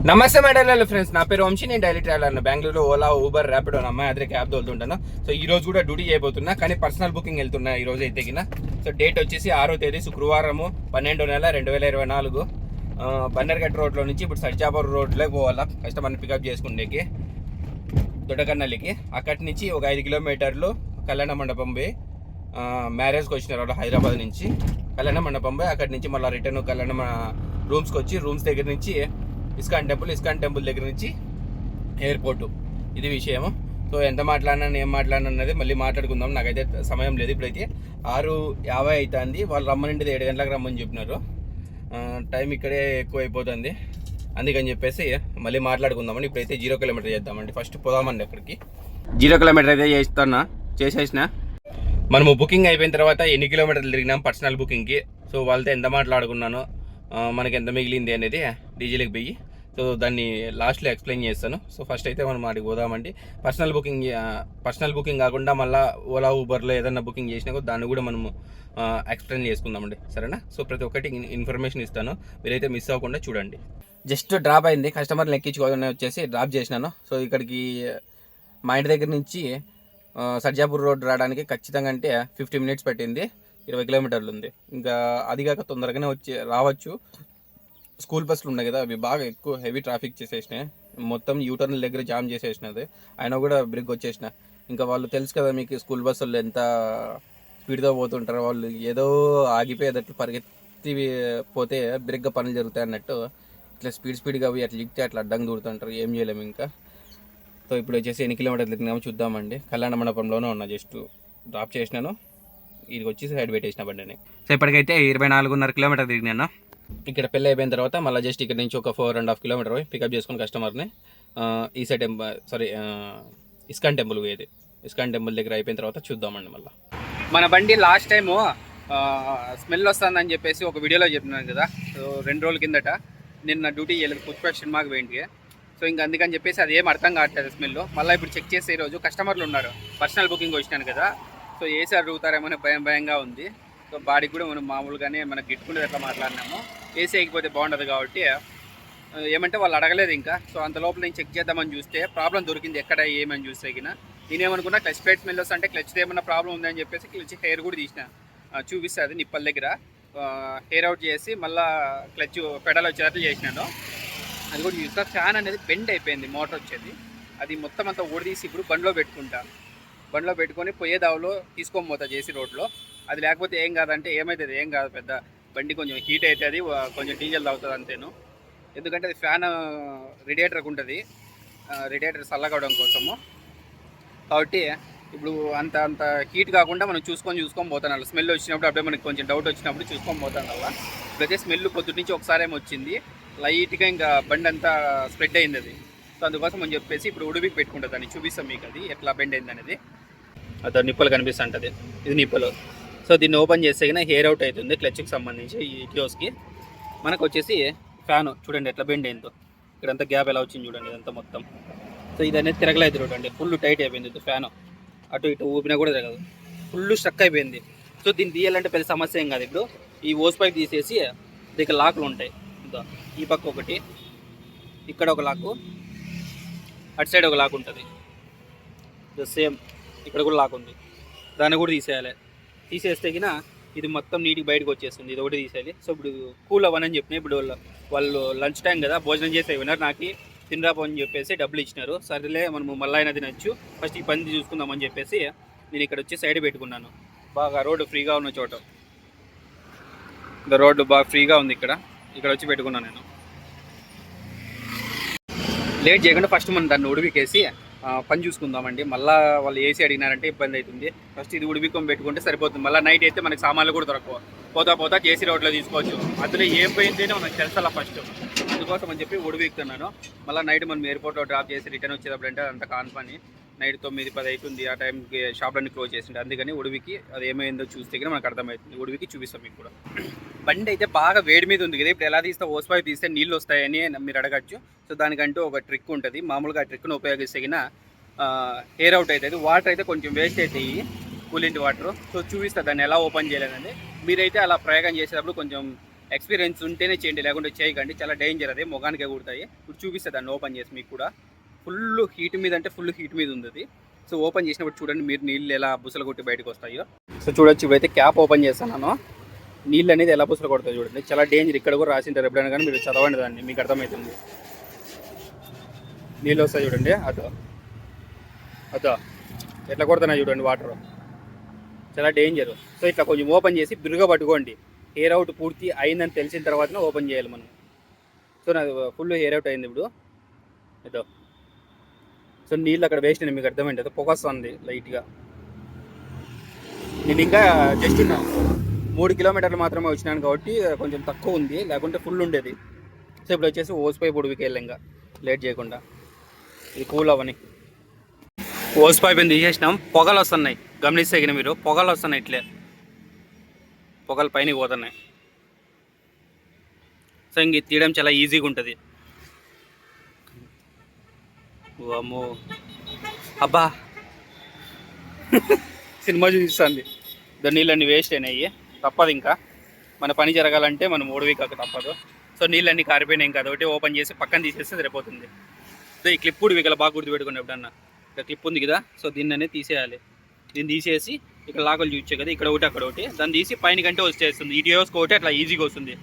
నమస్తే madam friends, నా పేరు వంశీ. నేను డైలీ ట్రావెలర్. బెంగళూరులో ఓలా, ఊబర్, ర్యాపిడో అమ్మాయి అదే క్యాబ్ తోలుతుంటాను. సో ఈ రోజు కూడా డ్యూటీ చేయబోతున్నా, కానీ పర్సనల్ బుకింగ్ వెళ్తున్నా ఈ రోజు అయితే. సో డేట్ వచ్చేసి 6వ తేదీ శుక్రవారము 12వ నెల 2024 బన్నర్ఘట్ రోడ్లో నుంచి ఇప్పుడు సర్జాపూర్ రోడ్లోకి పోవాలా కస్టమర్ని పికప్ చేసుకునేకి దొడ్డకన్నెల్లికి. అక్కడి నుంచి ఒక 5 కిలోమీటర్లు కళ్యాణ మండపం పోయి మ్యారేజ్కి వచ్చినారు వాళ్ళు హైదరాబాద్ నుంచి. కళ్యాణ మండపం పోయి అక్కడి నుంచి మళ్ళీ రిటర్న్ కళ్యాణ రూమ్స్కి వచ్చి రూమ్స్ దగ్గర నుంచి ఇస్కాన్ టెంపుల్ దగ్గర నుంచి ఎయిర్పోర్టు. ఇది విషయము. సో ఎంత మాట్లాడినా ఏం మాట్లాడినా అన్నది మళ్ళీ మాట్లాడుకుందాం. నాకైతే సమయం లేదు. ఇప్పుడైతే 6:50 అవుతుంది. వాళ్ళు రమ్మనింటిది 7 గంటలకు రమ్మని చెప్పినారు. టైం ఇక్కడే ఎక్కువ అయిపోతుంది, అందుకని చెప్పేసి మళ్ళీ మాట్లాడుకుందామని. ఇప్పుడైతే 0 కిలోమీటర్ చేద్దామండి. ఫస్ట్ పోదామండి అక్కడికి. 0 కిలోమీటర్ అయితే చేసేసిన. మనము బుకింగ్ అయిపోయిన తర్వాత ఎన్ని కిలోమీటర్లు తిరిగినాం పర్సనల్ బుకింగ్కి, సో వాళ్ళతో ఎంత మాట్లాడుకున్నాను, మనకి ఎంత మిగిలింది అనేది డీజీలకు పోయి, సో దాన్ని లాస్ట్లో ఎక్స్ప్లెయిన్ చేస్తాను. సో ఫస్ట్ అయితే మనం వాటికి పోదామండి. పర్సనల్ బుకింగ్ కాకుండా మళ్ళీ ఓలా ఊబర్లో ఏదైనా బుకింగ్ చేసినా కూడా దాన్ని కూడా మనము ఎక్స్ప్లెయిన్ చేసుకుందామండి, సరేనా? సో ప్రతి ఒక్కటి ఇన్ఫర్మేషన్ ఇస్తాను, మీరైతే మిస్ అవ్వకుండా చూడండి. జస్ట్ డ్రాప్ అయింది, కస్టమర్ని ఎక్కించుకోవాలని వచ్చేసి డ్రాప్ చేసినాను. సో ఇక్కడికి మా ఇంటి దగ్గర నుంచి సర్జాపూర్ రోడ్ రావడానికి ఖచ్చితంగా అంటే 50 మినిట్స్ పట్టింది. 20 కిలోమీటర్లు ఉంది. ఇంకా అది కాక తొందరగానే రావచ్చు. స్కూల్ బస్సులు ఉన్నాయి కదా, అవి బాగా ఎక్కువ హెవీ ట్రాఫిక్ చేసేసినాయి. మొత్తం యూటర్న్ దగ్గర జామ్ చేసేసినది. అయినా కూడా బ్రేక్ వచ్చేసిన. ఇంకా వాళ్ళు తెలుసు కదా మీకు, స్కూల్ బస్సులు ఎంత స్పీడ్గా పోతుంటారు. వాళ్ళు ఏదో ఆగిపోయేటట్లు పరిగెత్తి పోతే బ్రేక్గా పనులు జరుగుతాయి అన్నట్టు ఇట్లా స్పీడ్గా పోయి అట్లా లిక్తే అట్లా అడ్డంగా దూరుతుంటారు. ఏం చేయలేము ఇంకా. సో ఇప్పుడు వచ్చేసి ఎన్ని కిలోమీటర్లు తిరిగినామో చూద్దామండి. కళ్యాణ మండపంలోనే ఉన్నా, జస్ట్ డ్రాప్ చేసినాను, ఇది వచ్చి సైడ్ పెట్టేసిన బండిని. సో ఇప్పటికైతే 24.5 కిలోమీటర్ తిరిగినాను. ఇక్కడ పెళ్ళి అయిపోయిన తర్వాత మళ్ళీ జస్ట్ ఇక్కడ నుంచి ఒక 4.5 కిలోమీటర్ పికప్ చేసుకుని కస్టమర్ని ఈసా ఇస్కాన్ టెంపుల్ పోయేది. ఇస్కాన్ టెంపుల్ దగ్గర అయిపోయిన తర్వాత చూద్దామండి. మళ్ళీ మన బండి లాస్ట్ టైము స్మెల్ వస్తుందని చెప్పేసి ఒక వీడియోలో చెప్పినాను కదా. సో 2 రోజుల కిందట నిన్న డ్యూటీ చేయలేదు, పుష్ప మాకు వెయింట్కి. సో ఇంకా అందుకని చెప్పేసి అది ఏం అర్థం కావట్లేదు స్మెల్. మళ్ళీ ఇప్పుడు చెక్ చేసే ఈరోజు కస్టమర్లు ఉన్నారు. పర్సనల్ బుకింగ్ వచ్చినాను కదా, సో ఏసీ అడుగుతారేమో భయంగా ఉంది. సో బాడీకి కూడా మనం మామూలుగానే మనకు గిట్టుకుంటే ఎట్లా మాట్లాడినాము. ఏసీ అయిపోతే బాగుండదు కాబట్టి ఏమంటే వాళ్ళు అడగలేదు ఇంకా. సో అంత లోపల నేను చెక్ చేద్దామని చూస్తే ప్రాబ్లం దొరికింది. ఎక్కడ ఏమని చూస్తే నేనేమనుకున్నా క్లచ్ ప్లేట్ స్మెల్ వస్తే అంటే క్లచ్ ఏమన్నా ప్రాబ్లం ఉందని చెప్పేసి క్లచ్ హెయిర్ కూడా తీసిన చూపిస్తుంది నిప్పల దగ్గర. హెయిర్ అవుట్ చేసి మళ్ళీ క్లచ్ పెడల్ వచ్చేటట్లు చేసినాను. అది కూడా చూస్తా. ఫ్యాన్ అనేది బెండ్ అయిపోయింది, మోటార్ వచ్చేది. అది మొత్తం అంతా ఊడదీసి ఇప్పుడు బండిలో పెట్టుకొని పోయే దావలో తీసుకొని పోతా జేసీ రోడ్లో. అది లేకపోతే ఏం కాదంటే ఏమవుతుంది, ఏం కాదు, పెద్ద బండి కొంచెం హీట్ అవుతుంది, కొంచెం డీజిల్ తాగుతుంది అంతేను. ఎందుకంటే అది ఫ్యాన్ రేడియేటర్కి ఉంటుంది, రేడియేటర్ చల్లగవడం కోసము. కాబట్టి ఇప్పుడు అంత హీట్ కాకుండా మనం చూసుకొని పోతాను. అలా స్మెల్ వచ్చినప్పుడు అప్పుడే మనకి కొంచెం డౌట్ వచ్చినప్పుడు చూసుకొని పోతాను. అలా ఇప్పుడైతే స్మెల్ పొద్దున్న నుంచి ఒకసారి ఏమో వచ్చింది, లైట్గా ఇంకా బండి అంతా స్ప్రెడ్ అయింది అది. సో అందుకోసం అని చెప్పేసి ఇప్పుడు ఉడిపికి పెట్టుకుంటుంది, దాన్ని చూపిస్తాం మీకు అది ఎట్లా బెండ్ అయింది అనేది. అది నిప్పలు కనిపిస్తుంటుంది, ఇది నిప్పలు. సో దీన్ని ఓపెన్ చేస్తే హెయిర్ అవుట్ అవుతుంది క్లచ్కి సంబంధించి ఈ టియోస్కి. మనకు వచ్చేసి ఫ్యాన్ చూడండి ఎట్లా బెండ్ అయిందో, ఇక్కడంతా గ్యాప్ ఎలా వచ్చింది చూడండి, ఇదంతా మొత్తం. సో ఇది అనేది తిరగలేదు చూడండి, ఫుల్ టైట్ అయిపోయింది ఫ్యాన్. అటు ఇటు ఊపినా కూడా తిరగదు, ఫుల్ స్ట్రక్ అయిపోయింది. సో దీన్ని తీయాలంటే పెద్ద సమస్య ఏం కాదు. ఇప్పుడు ఈ ఓస్ పైప్ తీసేసి దీనికి లాక్లు ఉంటాయి. ఈ పక్క ఒకటి, ఇక్కడ ఒక లాకు, అటు సైడ్ ఒక లాక్ ఉంటుంది, సేమ్ ఇక్కడ కూడా లాక్ ఉంది. దాన్ని కూడా తీసేయాలి. తీసేస్తే ఇది మొత్తం నీటికి బయటకు వచ్చేస్తుంది. ఇది ఒకటి తీసేయాలి. సో ఇప్పుడు కూల్ అవ్వనని చెప్పిన. ఇప్పుడు వాళ్ళు లంచ్ టైం కదా, భోజనం చేసి విన్నారు, నాకు తినరాపో అని చెప్పేసి డబ్బులు ఇచ్చినారు. సరేలే మనము మళ్ళీ అయినా తినచ్చు, ఫస్ట్ ఈ పని చూసుకుందామని చెప్పేసి నేను ఇక్కడ వచ్చి సైడ్ పెట్టుకున్నాను. బాగా రోడ్డు ఫ్రీగా ఉన్న చోట, రోడ్డు బాగా ఫ్రీగా ఉంది, ఇక్కడ వచ్చి పెట్టుకున్నాను నేను. లేట్ చేయకుండా ఫస్ట్ మనం దాన్ని ఉడిపికేసి పని చూసుకుందామండి. మళ్ళీ వాళ్ళు ఏసీ అడిగినారంటే ఇబ్బంది అవుతుంది. ఫస్ట్ ఇది ఉడిపికొని పెట్టుకుంటే సరిపోతుంది. మళ్ళీ నైట్ అయితే మనకి సామాన్లు కూడా దొరకవు. పోతా జేసీ రోడ్లో తీసుకోవచ్చు. అందులో ఏం పోయింది మనకు తెలుసా ఫస్ట్. అందుకోసం అని చెప్పి ఉడిపిస్తున్నాను. మళ్ళీ నైట్ మనం ఎయిర్పోర్ట్లో డ్రాప్ చేసి రిటర్న్ వచ్చేటప్పుడు అంటే అంత కాన్ పని. నైట్ 9-10 అవుతుంది. ఆ టైంకి షాప్లన్నీ క్లోజ్ చేసిండే. అందుకని ఉడివికి అది ఏమైందో చూస్తే మనకు అర్థమవుతుంది. ఉడివికి చూపిస్తాం మీకు కూడా. బండి అయితే బాగా వేడి మీద ఉంది కదా, ఇప్పుడు ఎలా తీస్తే ఓస్ పైప్ తీస్తే నీళ్ళు వస్తాయని మీరు అడగచ్చు. సో దానికంటూ ఒక ట్రిక్ ఉంటుంది. మామూలుగా ఆ ట్రిక్ను ఉపయోగిస్తే హెయిర్ అవుట్ అవుతుంది. వాటర్ అయితే కొంచెం వేస్ట్ అవుతాయి, కూలింగ్ వాటర్. సో చూపిస్తా దాన్ని ఎలా ఓపెన్ చేయలేదండి. మీరైతే అలా ప్రయోగం చేసేటప్పుడు కొంచెం ఎక్స్పీరియన్స్ ఉంటేనే చేయండి, లేకుంటే చేయకండి, చాలా డేంజర్. అది మొగానికే కుడతాయి. ఇప్పుడు చూపిస్తే దాన్ని ఓపెన్ చేసి మీకు కూడా. ఫుల్ హీట్ మీద అంటే ఫుల్ హీట్ మీద ఉంది అది. సో ఓపెన్ చేసినప్పుడు చూడండి మీరు నీళ్ళు ఎలా బుసలు కొట్టి బయటకు వస్తాయో. సో చూడొచ్చు, ఇప్పుడైతే క్యాప్ ఓపెన్ చేస్తాను, నీళ్ళు అనేది ఎలా బుసలు కొడతాయి చూడండి. చాలా డేంజర్. ఇక్కడ కూడా రాసింటారు ఎప్పుడైనా కానీ మీరు చదవండి దాన్ని, మీకు అర్థమవుతుంది. నీళ్ళు వస్తాయి చూడండి, అదో అదో ఎట్లా కొడుతున్నాయి చూడండి వాటర్, చాలా డేంజర్. సో ఇట్లా కొంచెం ఓపెన్ చేసి బిరుగా పట్టుకోండి. హెయిర్ అవుట్ పూర్తి అయిందని తెలిసిన తర్వాతనే ఓపెన్ చేయాలి మనం. సో నాది ఫుల్ హెయిర్ అవుట్ అయింది ఇప్పుడు ఏదో. సో నీళ్ళు అక్కడ వేస్ట్ అయినా మీకు అర్థమైంది, అది పొగ వస్తుంది లైట్గా. నేను ఇంకా జస్ట్ 3 కిలోమీటర్లు మాత్రమే వచ్చినాను కాబట్టి కొంచెం తక్కువ ఉంది, లేకుంటే ఫుల్ ఉండేది. సో ఇప్పుడు వచ్చేసి ఓసిపై పొడివికి వెళ్ళాం ఇంకా లేట్ చేయకుండా. ఇది కూల్ అవని ఓస్ పైప్ తీసేసినాం. పొగలు వస్తున్నాయి, గమనిస్తే మీరు, పొగలు వస్తున్నాయి ఇట్లే, పొగలు పైన పోతున్నాయి. సో ఇంక తీయడం చాలా ఈజీగా ఉంటుంది. అమ్మో అబ్బా సినిమా చూపిస్తుంది. దాని నీళ్ళన్నీ వేస్ట్ అయినాయి, తప్పదు. ఇంకా మన పని జరగాలంటే మనం ఓడివికాక తప్పదు. సో నీళ్ళన్నీ కారిపోయినాయి, ఇంకా అదొకటి ఓపెన్ చేసి పక్కన తీసేస్తే సరిపోతుంది. సో ఈ క్లిప్ ఉడివికల బాగా గుర్తుపెట్టుకుని ఎప్పుడన్నా. ఇక్కడ క్లిప్ ఉంది కదా, సో దీన్ని అనేది తీసేయాలి. దీన్ని తీసేసి ఇక్కడ లాకలు చూపించే కదా, ఇక్కడ ఒకటి అక్కడ ఒకటి, దాన్ని తీసి పైన కంటే వచ్చేస్తుంది. ఈ డియోస్కి ఒకటి అట్లా ఈజీగా వస్తుంది.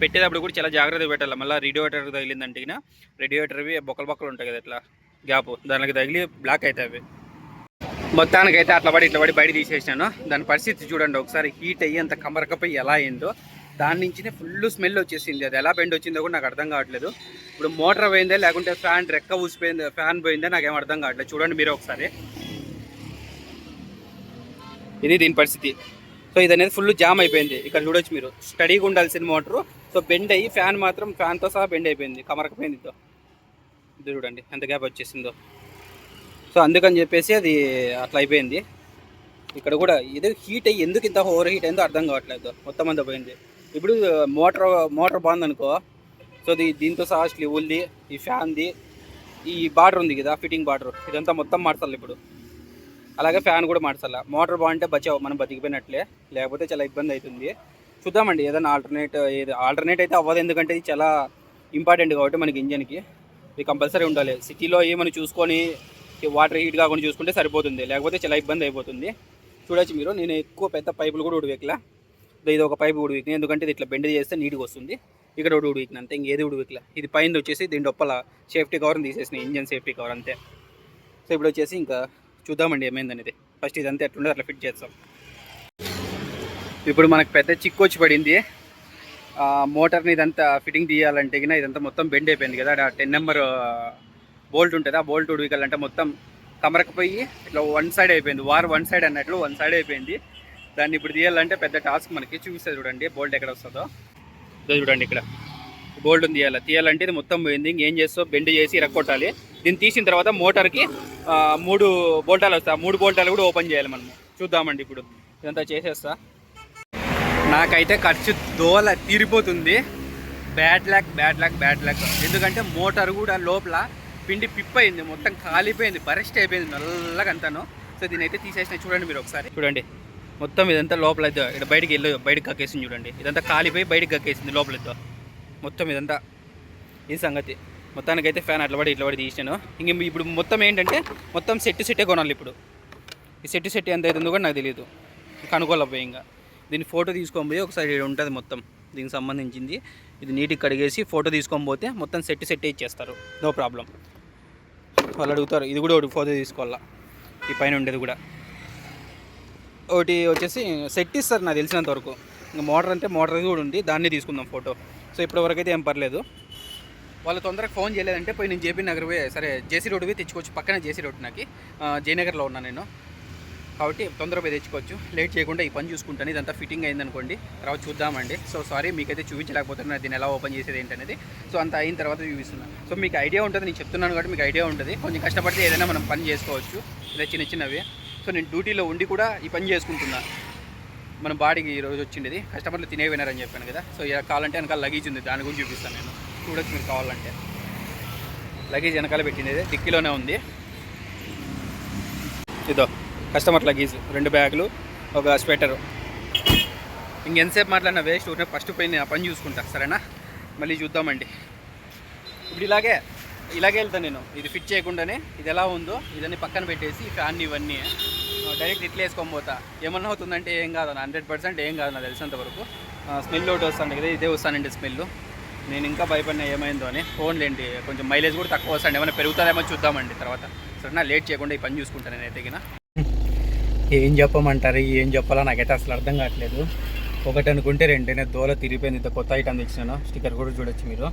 పెట్టేటప్పుడు కూడా చాలా జాగ్రత్తగా పెట్టాలి. మళ్ళీ రేడియేటర్ తగిలిందంటే రేడియేటర్వి బొక్కలు ఉంటాయి కదా, ఇట్లా గ్యాప్, దానికి తగిలి బ్లాక్ అవుతాయి అవి. మొత్తానికైతే అట్లా పడి ఇట్లా పడి బయట తీసేసినాను. దాని పరిస్థితి చూడండి ఒకసారి, హీట్ అయ్యి అంత కమరకపోయి ఎలా అయిందో. దాని నుంచినే ఫుల్ స్మెల్ వచ్చేసింది. అది ఎలా బెండ్ వచ్చిందో కూడా నాకు అర్థం కావట్లేదు. ఇప్పుడు మోటార్ పోయిందే లేకుంటే ఫ్యాన్ రెక్క ఊసిపోయింది, ఫ్యాన్ పోయిందే నాకేం అర్థం కావట్లేదు. చూడండి మీరు ఒకసారి, ఇది దీని పరిస్థితి. సో ఇది అనేది ఫుల్ జామ్ అయిపోయింది. ఇక్కడ చూడొచ్చు మీరు, స్టడీగా ఉండాల్సిన మోటరు సో బెండ్ అయ్యి ఫ్యాన్ మాత్రం ఫ్యాన్తో సహా బెండ్ అయిపోయింది, కమరకపోయింది. ఇది చూడండి ఎంత గ్యాప్ వచ్చేసిందో. సో అందుకని చెప్పేసి అది అట్లా అయిపోయింది. ఇక్కడ కూడా ఇది హీట్ అయ్యి ఎందుకు ఇంత ఓవర్ హీట్ అయిందో అర్థం కావట్లేదు, మొత్తం అంతా పోయింది. ఇప్పుడు మోటార్ బాగుందనుకో, సో దీంతో సహా స్లీవుల్ది, ఈ ఫ్యాన్ది, ఈ బార్డర్ ఉంది కదా ఫిట్టింగ్ బార్డర్, ఇదంతా మొత్తం మార్చాలి ఇప్పుడు. అలాగే ఫ్యాన్ కూడా మార్చాలి. మోటార్ బాగుంటే బచావు, మనం బతికిపోయినట్లే, లేకపోతే చాలా ఇబ్బంది అవుతుంది. చూద్దామండి ఏదైనా ఆల్టర్నేట్ అయితే అవ్వదు, ఎందుకంటే ఇది చాలా ఇంపార్టెంట్ కాబట్టి మనకి ఇంజన్కి ఇది కంపల్సరీ ఉండాలి. సిటీలో ఏమని చూసుకొని వాటర్ హీట్ కాకుండా చూసుకుంటే సరిపోతుంది, లేకపోతే చాలా ఇబ్బంది అయిపోతుంది. చూడొచ్చు మీరు, నేను ఎక్కువ పెద్ద పైపులు కూడా ఉడివేకలా. ఇది ఒక పైపు ఉడివికినా, ఎందుకంటే ఇది ఇట్లా బెండ్ చేస్తే నీట్గా వస్తుంది. ఇక్కడ ఒకటి ఉడివికినా అంతే, ఇంకేది ఉడివికలా. ఇది పైన వచ్చేసి దీని డొప్పల సేఫ్టీ కవర్ని తీసేసిన, ఇంజన్ సేఫ్టీ కవర్ అంతే. సో ఇప్పుడు వచ్చేసి ఇంకా చూద్దామండి ఏమైందనేది. ఫస్ట్ ఇదంతా ఎట్లుండే అట్లా ఫిట్ చేస్తాం. ఇప్పుడు మనకు పెద్ద చిక్కు వచ్చి పడింది. మోటార్ని ఇదంతా ఫిట్టింగ్ తీయాలంటే ఇదంతా మొత్తం బెండ్ అయిపోయింది కదా. 10 నెంబర్ బోల్ట్ ఉంటుంది, ఆ బోల్ట్ ఉడివికాలంటే మొత్తం కమరకపోయి ఇట్లా వన్ సైడ్ అయిపోయింది. వన్ సైడ్ అన్నట్లు వన్ సైడ్ అయిపోయింది. దాన్ని ఇప్పుడు తీయాలంటే పెద్ద టాస్క్. మనకి చూపిస్తుంది చూడండి బోల్ట్ ఎక్కడ వస్తుందో. చూడండి ఇక్కడ బోల్ట్ తీయాలంటే ఇది మొత్తం పోయింది. ఇంకేం చేస్తావు, బెండ్ చేసి ఇరక్కొట్టాలి. దీన్ని తీసిన తర్వాత మోటార్కి 3 బోల్టాలు వస్తాయి. 3 బోల్టాలు కూడా ఓపెన్ చేయాలి మనము. చూద్దామండి ఇప్పుడు ఇదంతా చేసేస్తా. నాకైతే ఖర్చు దోల తీరిపోతుంది. Bad luck. ఎందుకంటే మోటార్ కూడా లోపల పిండి పిప్పయింది, మొత్తం కాలిపోయింది, బరెస్ట్ అయిపోయింది నల్లగా అంతాను. సో దీని అయితే తీసేసిన. చూడండి మీరు ఒకసారి, చూడండి మొత్తం ఇదంతా లోపల అయితే ఇక్కడ బయటకు కక్కేసింది. చూడండి ఇదంతా కాలిపోయి బయటకు కక్కేసింది లోపల అయితే మొత్తం. ఇదంతా ఈ సంగతి. మొత్తానికైతే ఫ్యాన్ అట్లా పడి తీసాను. ఇంక ఇప్పుడు మొత్తం ఏంటంటే మొత్తం సెట్టే కొనాలి ఇప్పుడు. ఈ సెట్ ఎంత అవుతుందో కూడా నాకు తెలియదు, కనుక్కోలేకపోయి. ఇంకా దీన్ని ఫోటో తీసుకొని పోయి ఒకసారి ఉంటుంది మొత్తం దీనికి సంబంధించింది. ఇది నీట్గా కడిగేసి ఫోటో తీసుకొని పోతే మొత్తం సెట్ ఇచ్చేస్తారు, నో ప్రాబ్లం. వాళ్ళు అడుగుతారు. ఇది కూడా ఒకటి ఫోటో తీసుకోవాలా, ఈ పైన ఉండేది కూడా ఒకటి వచ్చేసి సెట్ ఇస్తారు నాకు తెలిసినంత వరకు. ఇంకా మోటార్ అంటే మోటార్ కూడా ఉంది, దాన్ని తీసుకుందాం ఫోటో. సో ఇప్పటివరకు అయితే ఏం పర్లేదు. వాళ్ళు తొందరగా ఫోన్ చేయలేదంటే పోయి నేను జేపీ నగర్ పోయి, సరే జేసీ రోడ్ పోయి తెచ్చుకోవచ్చు. పక్కన జేసీ రోడ్, నాకు జయనగర్లో ఉన్నాను నేను కాబట్టి తొందరగా పోయి తెచ్చుకోవచ్చు. లేట్ చేయకుండా ఈ పని చూసుకుంటాను. ఇదంతా ఫిట్టింగ్ అయిందనుకోండి, తర్వాత చూద్దామండి. సో సారీ మీకైతే చూపించలేకపోతున్నా దీన్ని ఎలా ఓపెన్ చేసేది ఏంటనేది. సో అంత అయిన తర్వాత చూపిస్తున్నాను. సో మీకు ఐడియా ఉంటుంది, నేను చెప్తున్నాను కాబట్టి మీకు ఐడియా ఉంటుంది. కొంచెం కష్టపడితే ఏదైనా మనం పని చేసుకోవచ్చు, ఇలా చిన్నవి. సో నేను డ్యూటీలో ఉండి కూడా ఈ పని చేసుకుంటున్నా. మన బాడీకి ఈరోజు వచ్చిండేది, కస్టమర్లు తినే వినారని చెప్పాను కదా. సో ఇలా కావాలంటే వెనకాల లగేజ్ ఉంది, దాని గురించి చూపిస్తాను నేను. చూడొచ్చు మీరు కావాలంటే. లగేజ్ వెనకాల పెట్టింది, డిక్కీలోనే ఉంది. ఇదో కస్టమర్ లగేజ్, 2 బ్యాగులు, ఒక స్వెటరు. ఇంకెంతసేపు మాట్లాడిన వేస్ట్ ఊరినే ఫస్ట్ పోయి ఆ పని చూసుకుంటా, సరేనా? మళ్ళీ చూద్దామండి. ఇప్పుడు ఇలాగే వెళ్తాను నేను. ఇది ఫిట్ చేయకుండానే ఇది ఎలా ఉందో ఇదన్నీ పక్కన పెట్టేసి ఫ్యాన్ ఇవన్నీ డైరెక్ట్ ఇట్లా వేసుకొని పోతా. ఏమన్నా అవుతుందంటే ఏం కాదు, 100% ఏం కాదు నాకు తెలిసినంత వరకు. స్మెల్ ఒకటి వస్తాను కదా, ఇదే వస్తానండి స్మెల్. నేను ఇంకా భయపడినా ఏమైందో అని. ఫోన్లేండి, కొంచెం మైలేజ్ కూడా తక్కువ వస్తాను, ఏమైనా పెరుగుతుందేమో చూద్దామండి తర్వాత. సరేనా? లేట్ చేయకుండా ఈ పని చూసుకుంటాను నేను ఎదిగిన. ఏం చెప్పమంటారు, ఏం చెప్పాలో నాకైతే అసలు అర్థం కావట్లేదు. ఒకటి అనుకుంటే రెండేనే దోల తిరిగిపోయింది. ఇంత కొత్త ఐటమ్ తెచ్చినాను, స్టిక్కర్ కూడా చూడొచ్చు మీరు.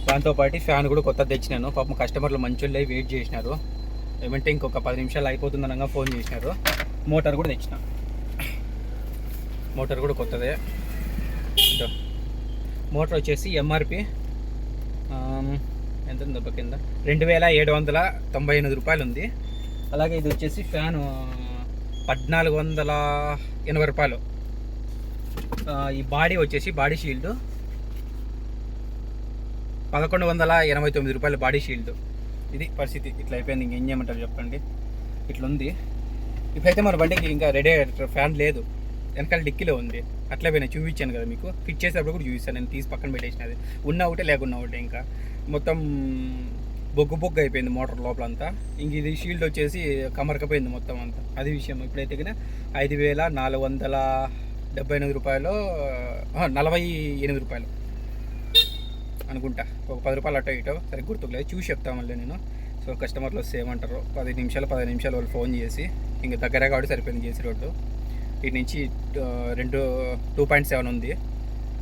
దాంతోపాటు ఫ్యాన్ కూడా కొత్త తెచ్చినాను. పాపం కస్టమర్లు మంచోళ్ళే వెయిట్ చేసినారు. ఏమంటే ఇంకొక 10 నిమిషాలు అయిపోతుందనగా ఫోన్ చేసినారు. మోటార్ కూడా తెచ్చిన, మోటార్ కూడా కొత్తదే. మోటార్ వచ్చేసి ఎంఆర్పి ఎంత ఉంది దెబ్బ కింద 2798 రూపాయలు ఉంది. అలాగే ఇది వచ్చేసి ఫ్యాను 1480 రూపాయలు. ఈ బాడీ వచ్చేసి బాడీ షీల్డ్ 1189 రూపాయలు బాడీ షీల్డ్. ఇది పరిస్థితి, ఇట్లా అయిపోయింది. ఇంకేం చేయమంటారు చెప్పండి, ఇట్లుంది. ఇప్పుడైతే మన బండికి ఇంకా రేడియేటర్ ఫ్యాన్ లేదు, వెనకాల డిక్కీలో ఉంది. అట్లా పోయినా చూపించాను కదా మీకు, ఫిట్ చేసేటప్పుడు కూడా చూపిస్తాను. నేను తీసి పక్కన పెట్టేసినది, ఉన్న ఒకటే లేకున్నా ఒకటే. ఇంకా మొత్తం బొగ్గు అయిపోయింది మోటార్ లోపలంతా. ఇంక ఇది షీల్డ్ వచ్చేసి కమరకపోయింది మొత్తం అంతా. అది విషయం. ఇప్పుడైతే కదా 5478 రూపాయలు, 48 రూపాయలు అనుకుంటా. ఒక 10 రూపాయలు అటో ఇటో సరే గుర్తుకులేదు, చూసి చెప్తాను మళ్ళీ నేను. సో కస్టమర్లు వస్తే ఏమంటారు, 15 నిమిషాలు వాళ్ళు ఫోన్ చేసి, ఇంక దగ్గర కాబట్టి సరిపోయింది జేసీ రోడ్డు. ఇటు నుంచి 2.7 ఉంది.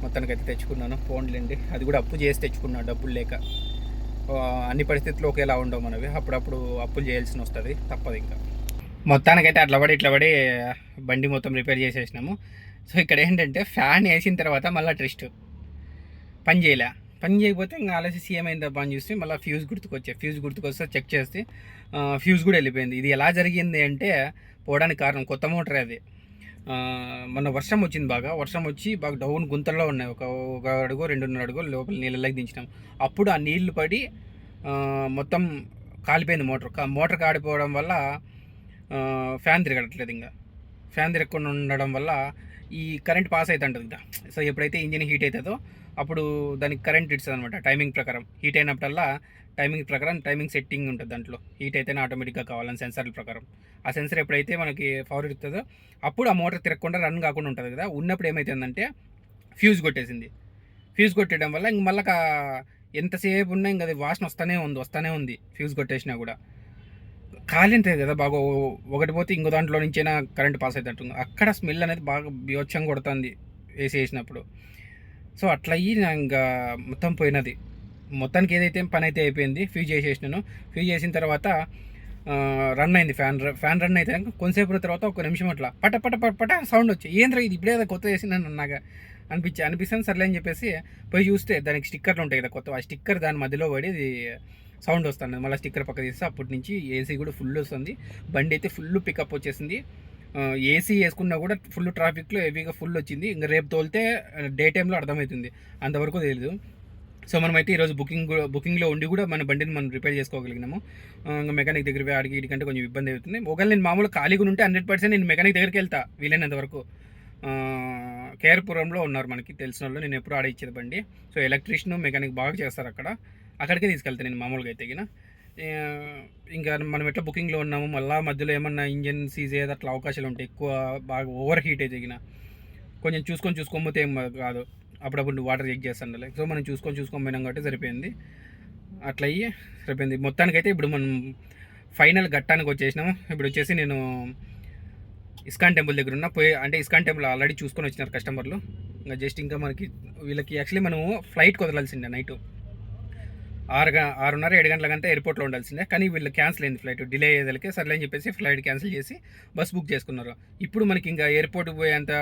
మొత్తానికి అయితే తెచ్చుకున్నాను. ఫోన్లేండి, అది కూడా అప్పు చేసి తెచ్చుకున్నాను, డబ్బులు లేక. అన్ని పరిస్థితులు ఒకేలా ఉండవు మనవి, అప్పుడప్పుడు అప్పులు చేయాల్సి వస్తుంది, తప్పదు. ఇంకా మొత్తానికైతే అట్లా పడి బండి మొత్తం రిపేర్ చేసేసినాము. సో ఇక్కడ ఏంటంటే ఫ్యాన్ వేసిన తర్వాత మళ్ళీ ట్రిస్ట్ పని చేయకపోతే ఇంకా ఆలోచించి ఏమైందబ్బా అని చూస్తే మళ్ళీ ఫ్యూజ్ గుర్తుకొస్తే చెక్ చేస్తే ఫ్యూజ్ కూడా వెళ్ళిపోయింది. ఇది ఎలా జరిగింది అంటే, పోవడానికి కారణం కొత్త మోటార్. అది మొన్న వర్షం వచ్చింది, వర్షం వచ్చి బాగా డౌన్ గుంతల్లో ఉన్నాయి. ఒక అడుగు 2.5 అడుగు లోపల నీళ్ళకి దించినాం. అప్పుడు ఆ నీళ్లు పడి మొత్తం కాలిపోయింది మోటార్ కాడిపోవడం వల్ల ఫ్యాన్ తిరగట్లేదు. ఇంకా ఫ్యాన్ తిరగకుండా ఉండడం వల్ల ఈ కరెంట్ పాస్ అవుతుంటుంది కదా. సో ఎప్పుడైతే ఇంజిన్ హీట్ అవుతుందో అప్పుడు దానికి కరెంట్ ఇస్తుంది అనమాట. టైమింగ్ ప్రకారం హీట్ అయినప్పుడల్లా టైమింగ్ సెట్టింగ్ ఉంటుంది దాంట్లో. హీట్ అయితేనే ఆటోమేటిక్గా కావాలని సెన్సర్ల ప్రకారం. ఆ సెన్సర్ ఎప్పుడైతే మనకి పవర్ ఇస్తుందో అప్పుడు ఆ మోటార్ తిరగకుండా రన్ కాకుండా ఉంటుంది కదా. ఉన్నప్పుడు ఏమవుతుందంటే ఫ్యూజ్ కొట్టేయడం వల్ల ఇంక మళ్ళీ ఎంతసేపు ఉన్నా ఇంకా అది వాసన వస్తూనే ఉంది. ఫ్యూజ్ కొట్టేసినా కూడా కాలింటుంది కదా బాగా. ఒకటి పోతే ఇంకో దాంట్లో నుంచైనా కరెంట్ పాస్ అవుతుంటుంది. అక్కడ స్మెల్ అనేది బాగా బీభత్సంగా కొడుతుంది వేసినప్పుడు. సో అట్లా అయ్యి ఇంకా మొత్తం పోయినది. మొత్తానికి ఏదైతే పని అయితే అయిపోయింది. ఫ్యూజ్ చేసేసినాను. ఫ్యూజ్ చేసిన తర్వాత రన్ అయింది ఫ్యాన్ రన్ అయితే కొంతసేపు తర్వాత 1 నిమిషం అట్లా పట సౌండ్ వచ్చి, ఏంద్రా ఇది ఇప్పుడే కొత్త చేసిందని నాకు అనిపిస్తాను. సర్లే అని చెప్పేసి పోయి చూస్తే దానికి స్టిక్కర్లు ఉంటాయి కదా కొత్త, ఆ స్టిక్కర్ దాని మధ్యలో పడి సౌండ్ వస్తుంది. మళ్ళీ స్టిక్కర్ పక్క తీస్తే అప్పటి నుంచి ఏసీ కూడా ఫుల్ వస్తుంది. బండి అయితే ఫుల్ పికప్ వచ్చేసింది. ఏసీ వేసుకున్నా కూడా ఫుల్ ట్రాఫిక్లో హెవీగా ఫుల్ వచ్చింది. ఇంకా రేపు తోలితే డే టైంలో అర్థమవుతుంది, అంతవరకు తెలియదు. సో మనమైతే ఈరోజు బుకింగ్లో ఉండి కూడా మన బండిని మనం రిపేర్ చేసుకోగలిగినాము. ఇంకా మెకానిక్ దగ్గర ఆడికి ఇటుకంటే కొంచెం ఇబ్బంది అవుతుంది. ఒకవేళ నేను మామూలుగా ఖాళీగా ఉంటే 100% నేను మెకానిక్ దగ్గరికి వెళ్తా వీలైనంత వరకు. కేఆర్పురంలో ఉన్నారు మనకి తెలిసిన వాళ్ళు, నేను ఎప్పుడు ఆడ ఇచ్చేది బండి. సో ఎలక్ట్రీషియన్ మెకానిక్ బాగా చేస్తారు అక్కడికే తీసుకెళ్తాను నేను మామూలుగా అయితే. ఇంకా మనం ఎట్లా బుకింగ్లో ఉన్నాము, మళ్ళీ మధ్యలో ఏమన్నా ఇంజన్ సీజ్ అయ్యేది అట్లా అవకాశాలు ఉంటాయి. ఎక్కువ బాగా ఓవర్ హీట్ అయితే కొంచెం చూసుకోకపోతే ఏం కాదు. అప్పుడప్పుడు వాటర్ చెక్ చేస్తాను. సో మనం చూసుకొని పోయినాం కాబట్టి సరిపోయింది. అట్లా అయ్యి సరిపోయింది. మొత్తానికైతే ఇప్పుడు మనం ఫైనల్ ఘట్టానికి వచ్చేసినాము. ఇప్పుడు వచ్చేసి నేను ఇస్కాన్ టెంపుల్ దగ్గర ఉన్నా. అంటే ఇస్కాన్ టెంపుల్ ఆల్రెడీ చూసుకొని వచ్చినారు కస్టమర్లు. ఇంకా జస్ట్ ఇంకా వీళ్ళకి యాక్చువల్లీ మనము ఫ్లైట్కి వదలాల్సిందే నైట్ 6:30-7 గంటలకంతా ఎయిర్పోర్ట్లో ఉండాల్సిందే. కానీ వీళ్ళు క్యాన్సిల్ అయింది ఫ్లైట్, డిలే అయ్యేదానికి. సర్లే అని చెప్పేసి ఫ్లైట్ క్యాన్సిల్ చేసి బస్ బుక్ చేసుకున్నారు. ఇప్పుడు మనకి ఇంకా ఎయిర్పోర్ట్కి పోయేంత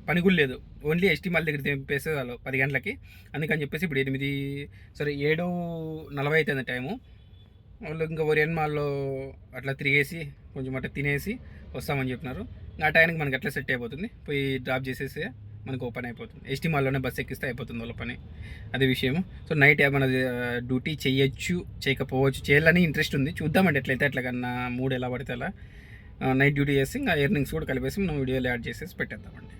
పని కూడా లేదు. ఓన్లీ ఎస్టీ మాల్ దగ్గర తెంపేసే వాళ్ళు 10 గంటలకి. అందుకని చెప్పేసి ఇప్పుడు 7:40 అవుతుంది టైము. వాళ్ళు ఇంకా ఒరియన్ మాల్లో అట్లా తిరిగేసి కొంచెం అట్లా తినేసి వస్తామని చెప్పినారు. ఆ టైంకి మనకి అట్లా సెట్ అయిపోతుంది. పోయి డ్రాప్ చేసేసి మనకు ఓపెన్ అయిపోతుంది. ఎస్టీ మాల్లోనే బస్ ఎక్కిస్తే అయిపోతుంది వాళ్ళ పని, అదే విషయం. సో నైట్ ఏమైనా డ్యూటీ చేయొచ్చు, చేయకపోవచ్చు. చేయాలని ఇంట్రెస్ట్ ఉంది, చూద్దామండి. ఎట్లయితే అట్లా కన్నా మూడు ఎలా పడితే అలా నైట్ డ్యూటీ చేసి ఇంకా ఎర్నింగ్స్ కూడా కలిపేసి మనం వీడియోలో యాడ్ చేసేసి పెట్టేద్దామండి.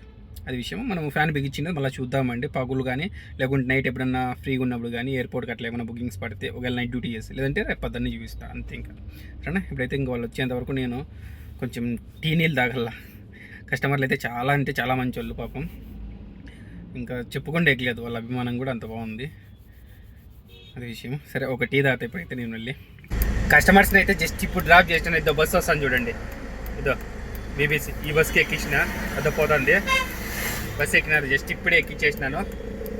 అది విషయం. మనం ఫ్యాన్ బిగించినది మళ్ళీ చూద్దామండి పగులు కానీ, లేకుంటే నైట్ ఎప్పుడన్నా ఫ్రీగా ఉన్నప్పుడు కానీ ఎయిర్పోర్ట్కి అట్లా ఏమైనా బుకింగ్స్ పడితే ఒకవేళ నైట్ డ్యూటీ చేసి, లేదంటే రేపు పొద్దున్నే చూపిస్తాను అంతే. ఇంకా సరేనా. ఇప్పుడైతే ఇంక వాళ్ళు వచ్చేంత వరకు నేను కొంచెం టీ నీళ్ళు తాగల. కస్టమర్లు అయితే చాలా అంటే చాలా మంచి వాళ్ళు పాపం, ఇంకా చెప్పుకుంటే ఎక్కలేదు, వాళ్ళ అభిమానం కూడా అంత బాగుంది. అది విషయం. సరే ఒక టీ తాగుతా ఇప్పుడైతే నేను వెళ్ళి. కస్టమర్స్ని అయితే జస్ట్ ఇప్పుడు డ్రాప్ చేసిన ఇదో బస్సు వస్తాను చూడండి, ఇదో బీబీసీ. ఈ బస్కి ఎక్కించిన అదో పోతుంది, బస్సు ఎక్కినారు, జస్ట్ ఇప్పుడే ఎక్కించేసినాను.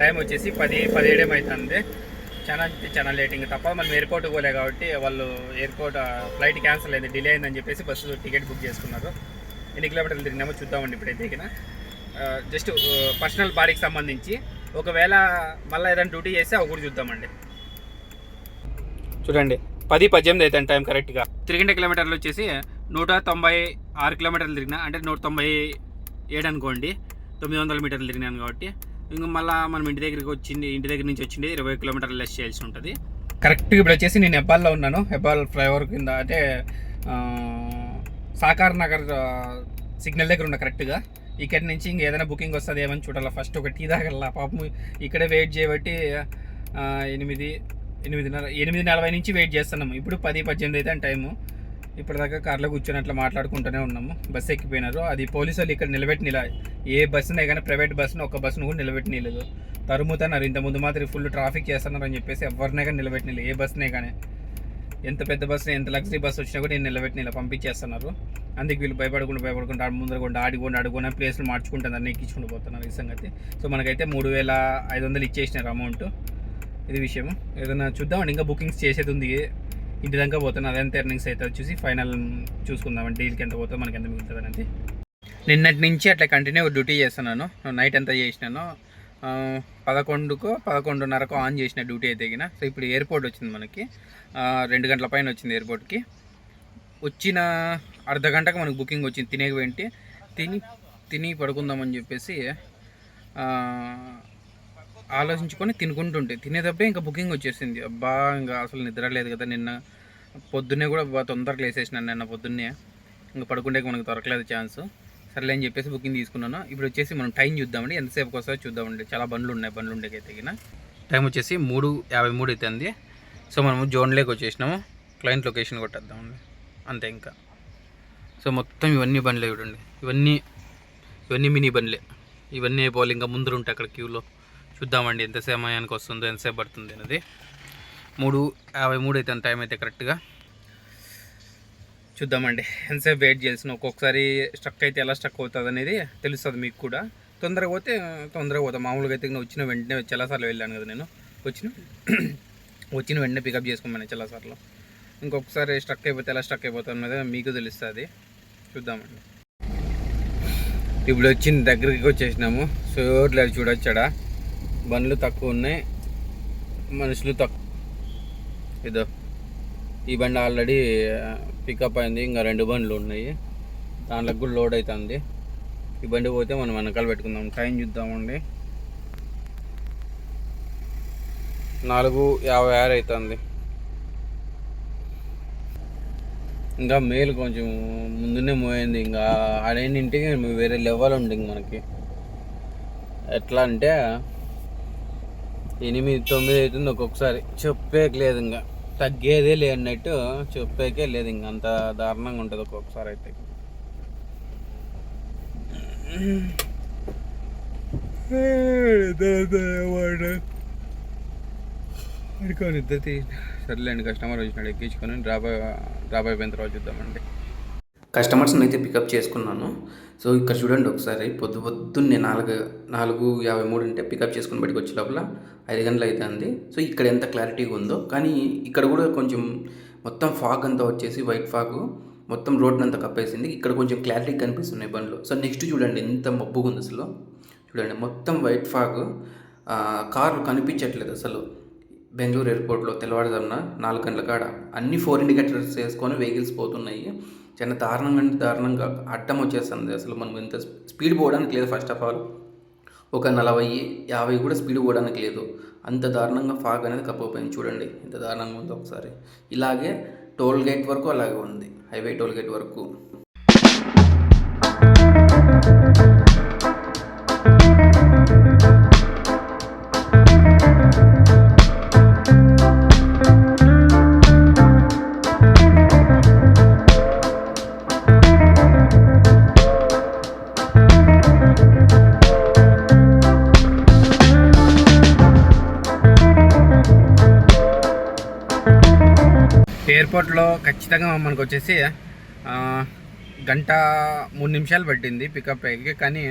టైం వచ్చేసి 10-17 అవుతుంది. చాలా అంటే చాలా లేట్. ఇంకా తప్ప మనం ఎయిర్పోర్ట్కి పోలే కాబట్టి వాళ్ళు ఎయిర్పోర్ట్ ఫ్లైట్ క్యాన్సిల్ అయింది, డిలే అయిందని చెప్పేసి బస్సు టికెట్ బుక్ చేసుకున్నారు. ఎన్ని కిలోమీటర్లు తిరిగినామో చూద్దామండి ఇప్పుడైతే. ఇక జస్ట్ పర్సనల్ బాడీకి సంబంధించి ఒకవేళ మళ్ళీ ఏదైనా డ్యూటీ చేస్తే అవి కూడా చూద్దామండి. చూడండి 10-18 అవుతాను టైం కరెక్ట్గా. తిరిగిన కిలోమీటర్లు వచ్చేసి 196 కిలోమీటర్లు తిరిగినా, అంటే 197 అనుకోండి, 900 మీటర్లు తిరిగినాను కాబట్టి. ఇంకా మళ్ళీ మనం ఇంటి దగ్గర నుంచి వచ్చింది 20 కిలోమీటర్లు లెస్ చేయాల్సి ఉంటుంది. కరెక్ట్గా ఇప్పుడు వచ్చేసి నేను హెబ్బాల్లో ఉన్నాను. హెబ్బాల్ ఫ్లైఓవర్ కింద, అంటే సాకార్ నగర్ సిగ్నల్ దగ్గర ఉన్న కరెక్ట్గా. ఇక్కడి నుంచి ఇంక ఏదైనా బుకింగ్ వస్తుంది ఏమని చూడాలి. ఫస్ట్ ఒక టీ తాగల పాపం, ఇక్కడే వెయిట్ చేయబట్టి 8:40 నుంచి వెయిట్ చేస్తున్నాము. ఇప్పుడు 10-18 అయితే టైము. ఇప్పటిదాకా కార్లో కూర్చొని అట్లా మాట్లాడుకుంటూనే ఉన్నాము. బస్సు ఎక్కిపోయినారు. అది పోలీసు వాళ్ళు ఇక్కడ నిలబెట్టినిలా, ఏ బస్సునే కానీ ప్రైవేట్ బస్సును ఒక బస్సును కూడా నిలబెట్టినలేదు, తరుముతున్నారు. ఇంతకుముందు మాత్రం ఫుల్ ట్రాఫిక్ చేస్తున్నారు అని చెప్పేసి ఎవరినే కానీ నిలబెట్టినలేదు, ఏ బస్సునే కానీ. ఎంత పెద్ద బస్సు, ఎంత లగ్జరీ బస్సు వచ్చినా కూడా నేను నిలబెట్టిన పంపించేస్తున్నారు. అందుకు వీళ్ళు భయపడుకుంటూ ముందరకుండా అడుగున ప్లేస్లు మార్చుకుంటాను, అన్నీ ఎక్కించుకుంటూ పోతున్నారు ఈ సంగతి. సో మనకైతే 3500 ఇచ్చేసినారు అమౌంట్. ఇది విషయం. ఏదైనా చూద్దామండి, ఇంకా బుకింగ్స్ చేసేది ఉంది. ఇంటి దాకా పోతాను, అదెంత ఎర్నింగ్స్ అయితే చూసి ఫైనల్ చూసుకుందామండి. డీల్కి ఎంత పోతుందో మనకి ఎంత మిగులుతుంది అనేది. నిన్నటి నుంచి అట్లా కంటిన్యూ డ్యూటీ చేస్తున్నాను. నైట్ అంతా చేసినాను. 11కో 11:30కో ఆన్ చేసిన డ్యూటీ అయితే తగిన. సో ఇప్పుడు ఎయిర్పోర్ట్ వచ్చింది మనకి, 2 గంటల పైన వచ్చింది ఎయిర్పోర్ట్కి. వచ్చిన అర్ధ గంటకు మనకు బుకింగ్ వచ్చింది. తిని పడుకుందామని చెప్పేసి ఆలోచించుకొని తినుకుంటుంటే తినేటప్పుడే ఇంకా బుకింగ్ వచ్చేసింది. అబ్బా ఇంకా అసలు నిద్ర లేదు కదా. నిన్న పొద్దున్నే కూడా తొందరగా లేసేసినాను. నిన్న పొద్దున్నే ఇంకా పడుకుంటే మనకు దొరకలేదు ఛాన్స్. సర్లే అని చెప్పేసి బుకింగ్ తీసుకున్నాను. ఇప్పుడు వచ్చేసి మనం టైం చూద్దామండి, ఎంతసేపుకి వస్తుందో చూద్దామండి. చాలా బండ్లు ఉండేకైతే తగిన. టైం వచ్చేసి 3:53 అవుతుంది. సో మనము జోన్లోకి వచ్చేసినాము. క్లయింట్ లొకేషన్ కొట్టేద్దామండి అంతే ఇంకా. సో మొత్తం ఇవన్నీ బండ్లే చూడండి, ఇవన్నీ మినీ బండ్లే. ఇవన్నీ పోవాలి, ఇంకా ముందర ఉంటాయి అక్కడ క్యూలో. చూద్దామండి ఎంత సమయానికి వస్తుందో, ఎంతసేపు పడుతుంది అనేది. 3:53 అవుతుంది టైం అయితే కరెక్ట్గా. చూద్దామండి ఎంతసేపు వెయిట్ చేయాల్సిన. ఒక్కొక్కసారి స్ట్రక్ అయితే ఎలా స్ట్రక్ అవుతుంది అనేది తెలుస్తుంది మీకు కూడా. తొందరగా పోతాం. మామూలుగా అయితే వచ్చిన వెంటనే చాలాసార్లు వెళ్ళాను కదా నేను. వచ్చిన వెంటనే పికప్ చేసుకోమని చాలాసార్లు. ఇంకొకసారి స్ట్రక్ అయిపోతే ఎలా స్ట్రక్ అయిపోతుంది అనేది మీకు తెలుస్తుంది. చూద్దామండి. ఇప్పుడు వచ్చిన దగ్గరికి వచ్చేసినాము. సోర్లేదు చూడొచ్చాడా, బండ్లు తక్కువ ఉన్నాయి, మనుషులు తక్కువ. ఇదో ఈ బండి ఆల్రెడీ పికప్ అయింది, ఇంకా 2 బండ్లు ఉన్నాయి, దాంట్లోకి కూడా లోడ్ అవుతుంది. ఈ బండి పోతే మనం వెనకాల పెట్టుకుందాం. టైం చూద్దామండి, 4:56 అవుతుంది. ఇంకా మేలు కొంచెం ముందునే మోయింది. ఇంకా ఆడేంటికి వేరే లెవెల్ ఉంది ఇంక మనకి. ఎట్లా అంటే 8-9 అవుతుంది ఒక్కొక్కసారి. చెప్పేయలేదు, ఇంకా తగ్గేదే లేదన్నట్టు, చెప్పేకే లేదు. ఇంక అంత దారుణంగా ఉంటుంది ఒక్కొక్కసారి అయితే. సర్లేండి, కస్టమర్ వచ్చినాడు, ఎక్కించుకొని డ్రాప్ అయిపోయిన తర్వాత చూద్దామండి. కస్టమర్స్ని అయితే పికప్ చేసుకున్నాను. సో ఇక్కడ చూడండి ఒకసారి, పొద్దున్నే 4:53 అంటే పికప్ చేసుకుని బయటకు వచ్చే లోపల 5 గంటలు అవుతుంది. సో ఇక్కడ ఎంత క్లారిటీగా ఉందో, కానీ ఇక్కడ కూడా కొంచెం మొత్తం ఫాగ్ అంతా వచ్చేసి వైట్ ఫాగ్ మొత్తం రోడ్ని అంతా కప్పేసింది. ఇక్కడ కొంచెం క్లారిటీ కనిపిస్తున్నాయి బండ్లు. సో నెక్స్ట్ చూడండి ఎంత మబ్బుగా ఉంది అసలు. చూడండి మొత్తం వైట్ ఫాగ్, కార్లు కనిపించట్లేదు అసలు. బెంగళూరు ఎయిర్పోర్ట్లో తెల్లవారుజామున 4 గంటల కాడ అన్ని 4 ఇండికేటర్స్ వేసుకొని వెహికల్స్ పోతున్నాయి. చాలా దారుణంగా అడ్డం వచ్చేస్తుంది అసలు. మనం ఎంత స్పీడ్ పోవడానికి లేదు. ఫస్ట్ ఆఫ్ ఆల్ ఒక 40-50 కూడా స్పీడ్ పోవడానికి లేదు. అంత దారుణంగా ఫాగ్ అనేది కప్పపోయింది. చూడండి ఎంత దారుణంగా ఉందో ఒకసారి. ఇలాగే టోల్ గేట్ వరకు అలాగే ఉంది, హైవే టోల్ గేట్ వరకు. ఎయిర్పోర్ట్లో ఖచ్చితంగా మనకు వచ్చేసి గంట 3 నిమిషాలు పట్టింది పికప్ అయ్యి. కానీ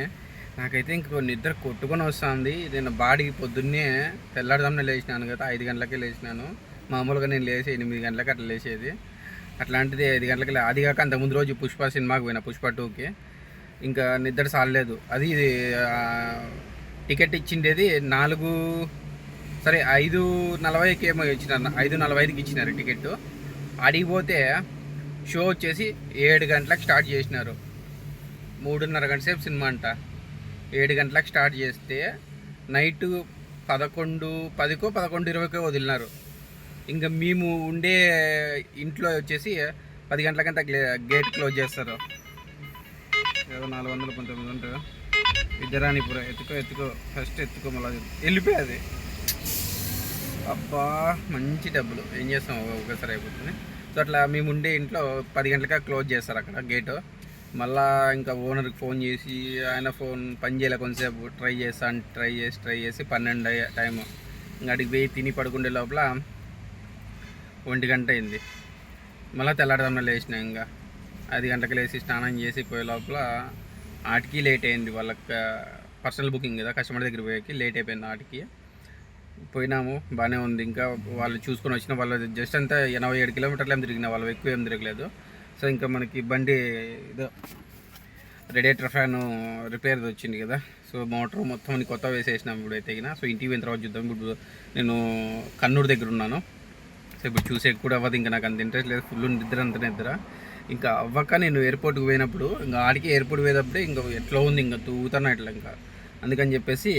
నాకైతే ఇంకో నిద్ర కొట్టుకొని వస్తుంది. నేను బాడీకి పొద్దున్నే తెల్లారుదామనే లేచినాను కదా, 5 గంటలకే లేచినాను. మామూలుగా నేను లేచి 8 గంటలకు అట్లా లేచేది. అట్లాంటిది 5 గంటలకి అది కాక అంతకుముందు రోజు పుష్ప సినిమాకి పోయినా, పుష్ప 2కి. ఇంకా నిద్ర సాలలేదు. అది టికెట్ ఇచ్చిండేది 5:40కి ఏమో ఇచ్చినారు, 5:45కి ఇచ్చినారు టికెట్. అడిగిపోతే షో వచ్చేసి 7 గంటలకు స్టార్ట్ చేసినారు. 3:30 గంట సేపు సినిమా అంట. 7 గంటలకు స్టార్ట్ చేస్తే నైట్ 11:10కో 11:20కో వదిలినారు. ఇంకా మేము ఉండే ఇంట్లో వచ్చేసి 10 గంటలకంతా గేట్ క్లోజ్ చేస్తారు. ఏదో 419 ఉంటారు. విద్యారాణిపుర ఎత్తుకో ఫస్ట్ ఎత్తుకో మళ్ళీ వెళ్ళిపోయేది. అబ్బా మంచి డబ్బులు, ఏం చేస్తాం ఒకసారి అయిపోతుంది. సో అట్లా మేము ఉండే ఇంట్లో 10 గంటలకే క్లోజ్ చేస్తారు అక్కడ గేటు. మళ్ళీ ఇంకా ఓనర్కి ఫోన్ చేసి ఆయన ఫోన్ పని చేయలే, కొంతసేపు ట్రై చేసి 12 టైము. ఇంకా అడిగి పోయి తిని పడుకుండే లోపల 1 గంట అయింది. మళ్ళీ తెల్లారుదామని లేచిన. ఇంకా 5 గంటలకు లేచి స్నానం చేసి పోయే లోపల ఆటికి లేట్ అయింది. వాళ్ళకి పర్సనల్ బుకింగ్ కదా, కస్టమర్ దగ్గర పోయేకి లేట్ అయిపోయింది. ఆటికి పోయినాము, బాగానే ఉంది. ఇంకా వాళ్ళు చూసుకొని వచ్చిన వాళ్ళు జస్ట్ అంతా 87 కిలోమీటర్లు ఏం తిరిగిన, వాళ్ళు ఎక్కువ ఏం తిరగలేదు. సో ఇంకా మనకి బండి ఏదో రేడియేటర్ ఫ్యాన్ రిపేర్ వచ్చింది కదా, సో మోటార్ మొత్తం కొత్త వేసేసినాం ఇప్పుడు అయితే. సో ఇంటికి పోయిన తర్వాత చూద్దాం. ఇప్పుడు నేను కన్నూరు దగ్గర ఉన్నాను. సో ఇప్పుడు చూసే కూడా అవ్వదు, ఇంకా నాకు అంత ఇంట్రెస్ట్ లేదు, ఫుల్ నిద్ర. ఇంకా అవ్వక నేను ఎయిర్పోర్ట్కి పోయినప్పుడు, ఇంకా ఆడికి ఎయిర్పోర్ట్ పోయేటప్పుడే ఇంకా ఎట్లా ఉంది, ఇంకా తూగుతున్నా ఇట్లా. ఇంకా అందుకని చెప్పేసి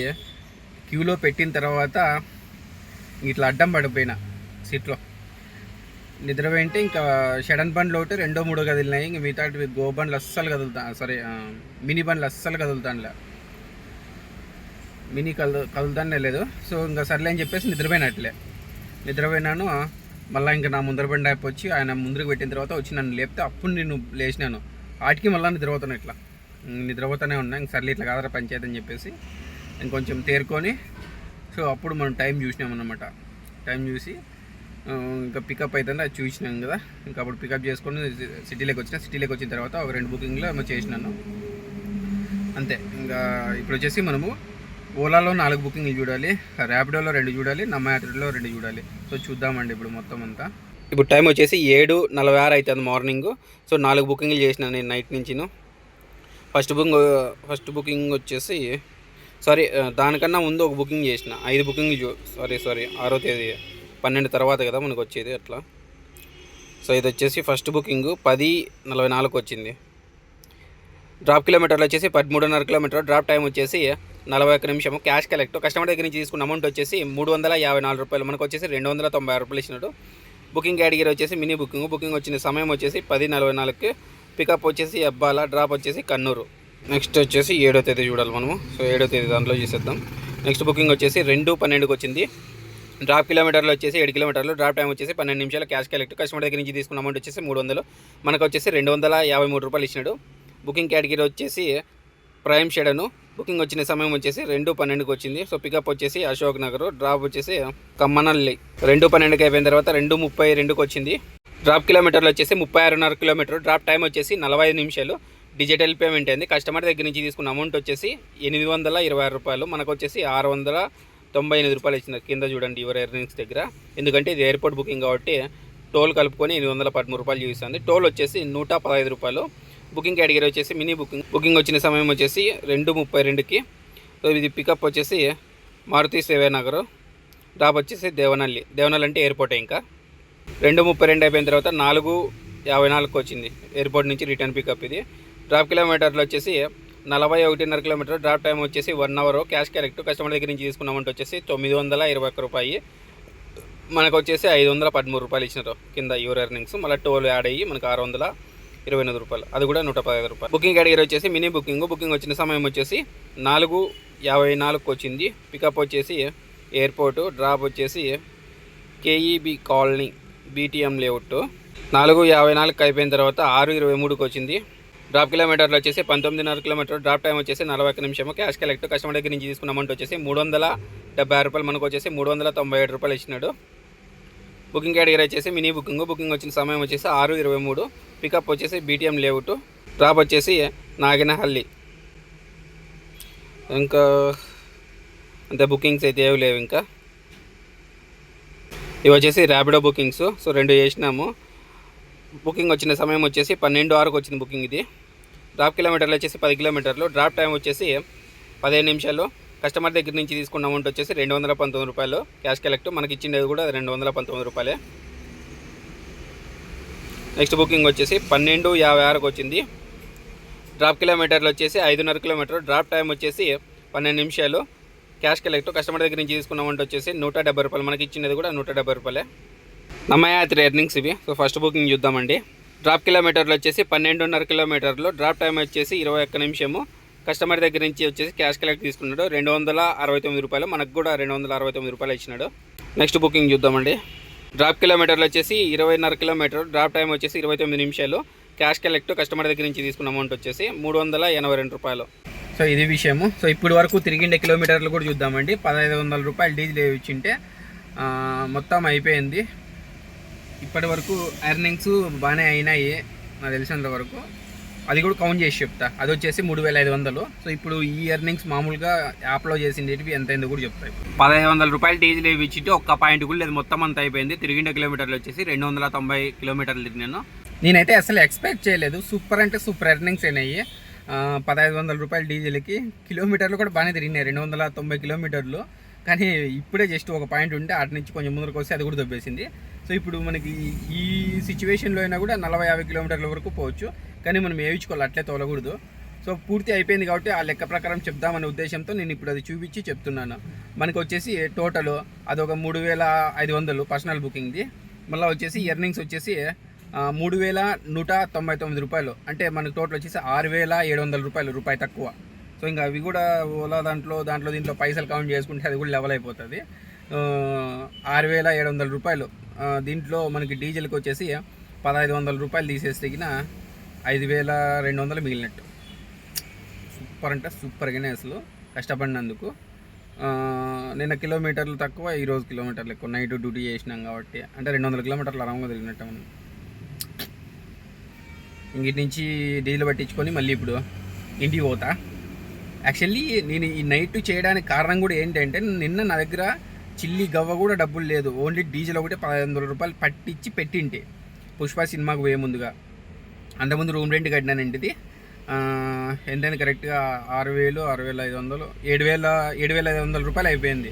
క్యూలో పెట్టిన తర్వాత ఇట్లా అడ్డం పడిపోయినా సీట్లో. నిద్ర పోయింటే ఇంకా షడన్ బండ్లు ఒకటి 2-3 కదిలినాయి. ఇంక మిగతా గో బండ్లు అస్సలు మినీ బండ్లు అస్సలు కదులుతానులే, మినీ కదులుతానే లేదు. సో ఇంకా సర్లే అని చెప్పేసి నిద్రపోయినాను. మళ్ళీ ఇంకా నా ముందర బండి అయిపోయి వచ్చి ఆయన ముందుకు పెట్టిన తర్వాత వచ్చి నన్ను లేపితే అప్పుడు నేను లేచినాను. ఆటికి మళ్ళీ నిద్రపోతానే ఉన్నా. ఇంక సర్లే ఇట్లా కాదరా పంచాయతీ అని చెప్పేసి ఇంకొంచెం తేరుకొని, సో అప్పుడు మనం టైం చూసినామన్నమాట. టైం చూసి ఇంకా పికప్ అవుతుంది, అది చూసినాం కదా. ఇంకా అప్పుడు పికప్ చేసుకొని సిటీలోకి వచ్చిన తర్వాత ఒక 2 బుకింగ్లో ఏమో చేసినాను అంతే. ఇంకా ఇప్పుడు వచ్చేసి మనము ఓలాలో 4 బుకింగ్లు చూడాలి, ర్యాపిడోలో 2 చూడాలి, నమ్మాయాత్రలో 2 చూడాలి. సో చూద్దామండి ఇప్పుడు మొత్తం అంతా. ఇప్పుడు టైం వచ్చేసి 7:46 అవుతుంది మార్నింగ్. సో 4 బుకింగ్లు చేసిన నేను నైట్ నుంచి. ఫస్ట్ బుకింగ్ వచ్చేసి దానికన్నా ముందు ఒక బుకింగ్ చేసిన. 5 బుకింగ్లు 6వ తేదీ 12 తర్వాత కదా మనకు వచ్చేది అట్లా. సో ఇది వచ్చేసి ఫస్ట్ బుకింగ్ 10:44 వచ్చింది. డ్రాప్ కిలోమీటర్లు వచ్చేసి 13.5 కిలోమీటర్. డ్రాప్ టైం వచ్చేసి 41 నిమిషం. Cash collect. కస్టమర్ దగ్గర నుంచి తీసుకున్న అమౌంట్ వచ్చేసి 354 రూపాయలు. మనకు వచ్చేసి 290 రూపాయలు ఇచ్చినాడు. బుకింగ్ కేటగిరీ వచ్చేసి మినీ బుకింగ్ వచ్చిన సమయం వచ్చేసి 10:44కి. పికప్ వచ్చేసి అబ్బాల, డ్రాప్ వచ్చేసి కన్నూరు. నెక్స్ట్ వచ్చేసి 7వ తేదీ చూడాలి మనము. సో 7వ తేదీ దాంట్లో చేసేద్దాం. నెక్స్ట్ బుకింగ్ వచ్చేసి 2:12కి వచ్చింది. డ్రాప్ కిలోమీటర్లు వచ్చేసి 7 కిలోమీటర్లు. డ్రాప్ టైం వచ్చేసి 12 నిమిషాలు. Cash collect. కస్టమర్ దగ్గర నుంచి తీసుకున్న అమౌంట్ వచ్చేసి 300. మనకు వచ్చేసి 253 రూపాయలు ఇచ్చినాడు. బుకింగ్ కేటగిరీ వచ్చేసి ప్రైమ్ షెడను. బుకింగ్ వచ్చిన సమయం వచ్చేసి 2:12కి వచ్చింది. సో పికప్ వచ్చేసి అశోక్ నగర్. డ్రాప్ వచ్చేసి కమ్మనల్లి. 2:12కి అయిపోయిన తర్వాత 2:32కి వచ్చింది. డ్రాప్ కిలోమీటర్లు వచ్చేసి 36.5 కిలోమీటర్. డ్రాప్ టైం వచ్చేసి 45 నిమిషాలు. డిజిటల్ పేమెంట్ అయింది. కస్టమర్ దగ్గర నుంచి తీసుకున్న అమౌంట్ వచ్చేసి 826 రూపాయలు. మనకు వచ్చేసి 698 రూపాయలు ఇచ్చినారు. కింద చూడండి యువర్ ఎర్నింగ్స్ దగ్గర. ఎందుకంటే ఇది ఎయిర్పోర్ట్ బుకింగ్ కాబట్టి టోల్ కలుపుకొని 813 రూపాయలు చూపిస్తుంది. టోల్ వచ్చేసి 115 రూపాయలు. బుకింగ్ కేటగిరీ వచ్చేసి మినీ బుకింగ్ వచ్చిన సమయం వచ్చేసి 2:32కి. సో ఇది పికప్ వచ్చేసి మారుతి సేవానగర్. డ్రాప్ వచ్చేసి దేవనల్లి అంటే ఎయిర్పోర్టే. ఇంకా 2:32 అయిపోయిన తర్వాత 4:54కి వచ్చింది ఎయిర్పోర్ట్ నుంచి రిటర్న్ పికప్. ఇది డ్రాప్ కిలోమీటర్లు వచ్చేసి 41.5 కిలోమీటర్. డ్రాప్ టైం వచ్చేసి 1 అవర్. Cash correct. కస్టమర్ దగ్గర నుంచి తీసుకున్న అమౌంట్ వచ్చేసి 921 రూపాయి. మనకు వచ్చేసి 513 రూపాయలు ఇచ్చినారు కింద యువర్ ఎర్నింగ్స్. మళ్ళీ టోల్ యాడ్ అయ్యి మనకు 628 రూపాయలు. అది కూడా 115 రూపాయలు. బుకింగ్ కేటగిరీ వచ్చేసి మినీ బుకింగ్ వచ్చిన సమయం వచ్చేసి 4:54కి వచ్చింది. పికప్ వచ్చేసి ఎయిర్పోర్టు. డ్రాప్ వచ్చేసి కేఈబి కాలనీ బీటీఎం లేఅవుట్. 4:54కి అయిపోయిన తర్వాత 6:23కి వచ్చింది. డ్రాప్ కిలోమీటర్లు వచ్చేసి 19.5 కిలోమీటర్. డ్రాప్ టైం వచ్చేసి 41 నిమిషం. Cash collect. కస్టమర్ దగ్గర నుంచి తీసుకున్న అమౌంట్ వచ్చేసి 370 రూపాయలు. మనకు వచ్చేసి 397 రూపాయలు ఇచ్చినాడు. బుకింగ్ కేటగిరీ వచ్చేసి మినీ బుకింగ్ వచ్చిన సమయం వచ్చేసి 6:23. పికప్ వచ్చేసి బీటీఎం లేఅవుట్. డ్రాప్ వచ్చేసి నాగినహల్లి. ఇంకా అంతే, బుకింగ్స్ అయితే ఏవి లేవు ఇంకా. ఇవి వచ్చేసి ర్యాపిడో బుకింగ్స్. సో 2 చేసినాము. బుకింగ్ వచ్చిన సమయం వచ్చేసి 12:06కు వచ్చింది బుకింగ్ ఇది. డ్రాప్ కిలోమీటర్లు వచ్చేసి 10 కిలోమీటర్లు. డ్రాప్ టైం వచ్చేసి 15 నిమిషాలు. కస్టమర్ దగ్గర నుంచి తీసుకున్న అమౌంట్ వచ్చేసి 219 రూపాయలు క్యాష్ కలెక్ట్. మనకి ఇచ్చిండేది కూడా 219 రూపాయలే. నెక్స్ట్ బుకింగ్ వచ్చేసి 12:56కు వచ్చింది. డ్రాప్ కిలోమీటర్లు వచ్చేసి 5.5 కిలోమీటర్. డ్రాప్ టైం వచ్చేసి 12 నిమిషాలు. Cash collect. కస్టమర్ దగ్గర నుంచి తీసుకున్న అమౌంట్ వచ్చేసి 170 రూపాయలు. మనకి ఇచ్చినది కూడా 170 రూపాయలే. నమ్మయాత్రి ఎర్నింగ్స్ ఇవి. సో ఫస్ట్ బుకింగ్ చూద్దామండి. డ్రాప్ కిలోమీటర్లు వచ్చేసి 12.5 కిలోమీటర్లు. డ్రాప్ టైం వచ్చేసి 21 నిమిషము. కస్టమర్ దగ్గర నుంచి వచ్చేసి క్యాష్ కలెక్ట్ తీసుకున్నాడు 269 రూపాయలు. మనకు కూడా 269 రూపాయలు ఇచ్చినాడు. నెక్స్ట్ బుకింగ్ చూద్దామండి. డ్రాప్ కిలోమీటర్లు వచ్చేసి 20.5 కిలోమీటర్. డ్రాప్ టైం వచ్చేసి 29 నిమిషాలు. Cash collect. కస్టమర్ దగ్గర నుంచి తీసుకున్న అమౌంట్ వచ్చేసి 382 రూపాయలు. సో ఇది విషయము. సో ఇప్పుడు వరకు తిరిగిండే కిలోమీటర్లు కూడా చూద్దామండి. 1500 రూపాయలు డీజిల్ ఇచ్చింటే మొత్తం అయిపోయింది. ఇప్పటి వరకు ఎర్నింగ్స్ బాగానే అయినాయి నాకు తెలిసినంత వరకు. అది కూడా కౌంట్ చేసి చెప్తా. అది వచ్చేసి 3500. సో ఇప్పుడు ఈ ఎర్నింగ్స్ మామూలుగా యాప్లో చేసిండేటివి ఎంత అయిందో కూడా చెప్తాయి. 1500 రూపాయలు డీజిల్ ఇచ్చింటే ఒక్క పాయింట్ కూడా లేదు, మొత్తం అంతా అయిపోయింది. తిరిగిండే కిలోమీటర్లు వచ్చేసి 290 కిలోమీటర్లు తిరిగినాను. నేనైతే అసలు ఎక్స్పెక్ట్ చేయలేదు. సూపర్ అంటే సూపర్ ఎర్నింగ్స్ అయినాయి. 1500 రూపాయలు డీజిల్కి. కిలోమీటర్లు కూడా బాగానే తిరిగినాయి, 290 కిలోమీటర్లు. కానీ ఇప్పుడే జస్ట్ ఒక పాయింట్ ఉంటే అటు నుంచి కొంచెం ముందరకు వస్తే అది కూడా దొబ్బేసింది. సో ఇప్పుడు మనకి ఈ సిచ్యువేషన్లో అయినా కూడా 40-50 కిలోమీటర్ల వరకు పోవచ్చు. కానీ మనం వేయించుకోవాలి, అట్లే తోలకూడదు. సో పూర్తి అయిపోయింది కాబట్టి ఆ లెక్క ప్రకారం చెప్దామనే ఉద్దేశంతో నేను ఇప్పుడు అది చూపించి చెప్తున్నాను. మనకు వచ్చేసి టోటల్ అదొక 3500 పర్సనల్ బుకింగ్ది. మళ్ళీ వచ్చేసి ఎర్నింగ్స్ వచ్చేసి 3199 రూపాయలు. అంటే మనకు టోటల్ వచ్చేసి 6700 రూపాయలు, రూపాయి తక్కువ. సో ఇంకా అవి కూడా ఓలా దీంట్లో పైసలు కౌంట్ చేసుకుంటే అది కూడా లెవెల్ అయిపోతుంది. 6700 రూపాయలు. దీంట్లో మనకి డీజిల్కి వచ్చేసి 1500 రూపాయలు తీసేస్తే 5200 మిగిలినట్టు. సూపర్ అంటే సూపర్గానే అసలు కష్టపడినందుకు. నిన్న కిలోమీటర్లు తక్కువ, ఈరోజు కిలోమీటర్లు ఎక్కువ. నైట్ డ్యూటీ చేసినాం కాబట్టి అంటే 200 కిలోమీటర్లు ఆరాంగా తిరిగినట్టు మనం. ఇంటి నుంచి డీజిల్ పట్టించుకొని మళ్ళీ ఇప్పుడు ఇంటికి పోతా. యాక్చువల్లీ నేను ఈ నైట్ చేయడానికి కారణం కూడా ఏంటంటే, నిన్న నా దగ్గర చిల్లి గవ్వ కూడా డబ్బులు లేదు. ఓన్లీ డీజిల్ ఒకటి 1500 రూపాయలు పట్టించి పెట్టింటే పుష్ప సినిమాకు పోయే ముందుగా. అంతకుముందు రూమ్ రెంట్ కట్టినానండి. ఇది ఎంతైనా కరెక్ట్గా 6000, 6500, 7500 రూపాయలు అయిపోయింది.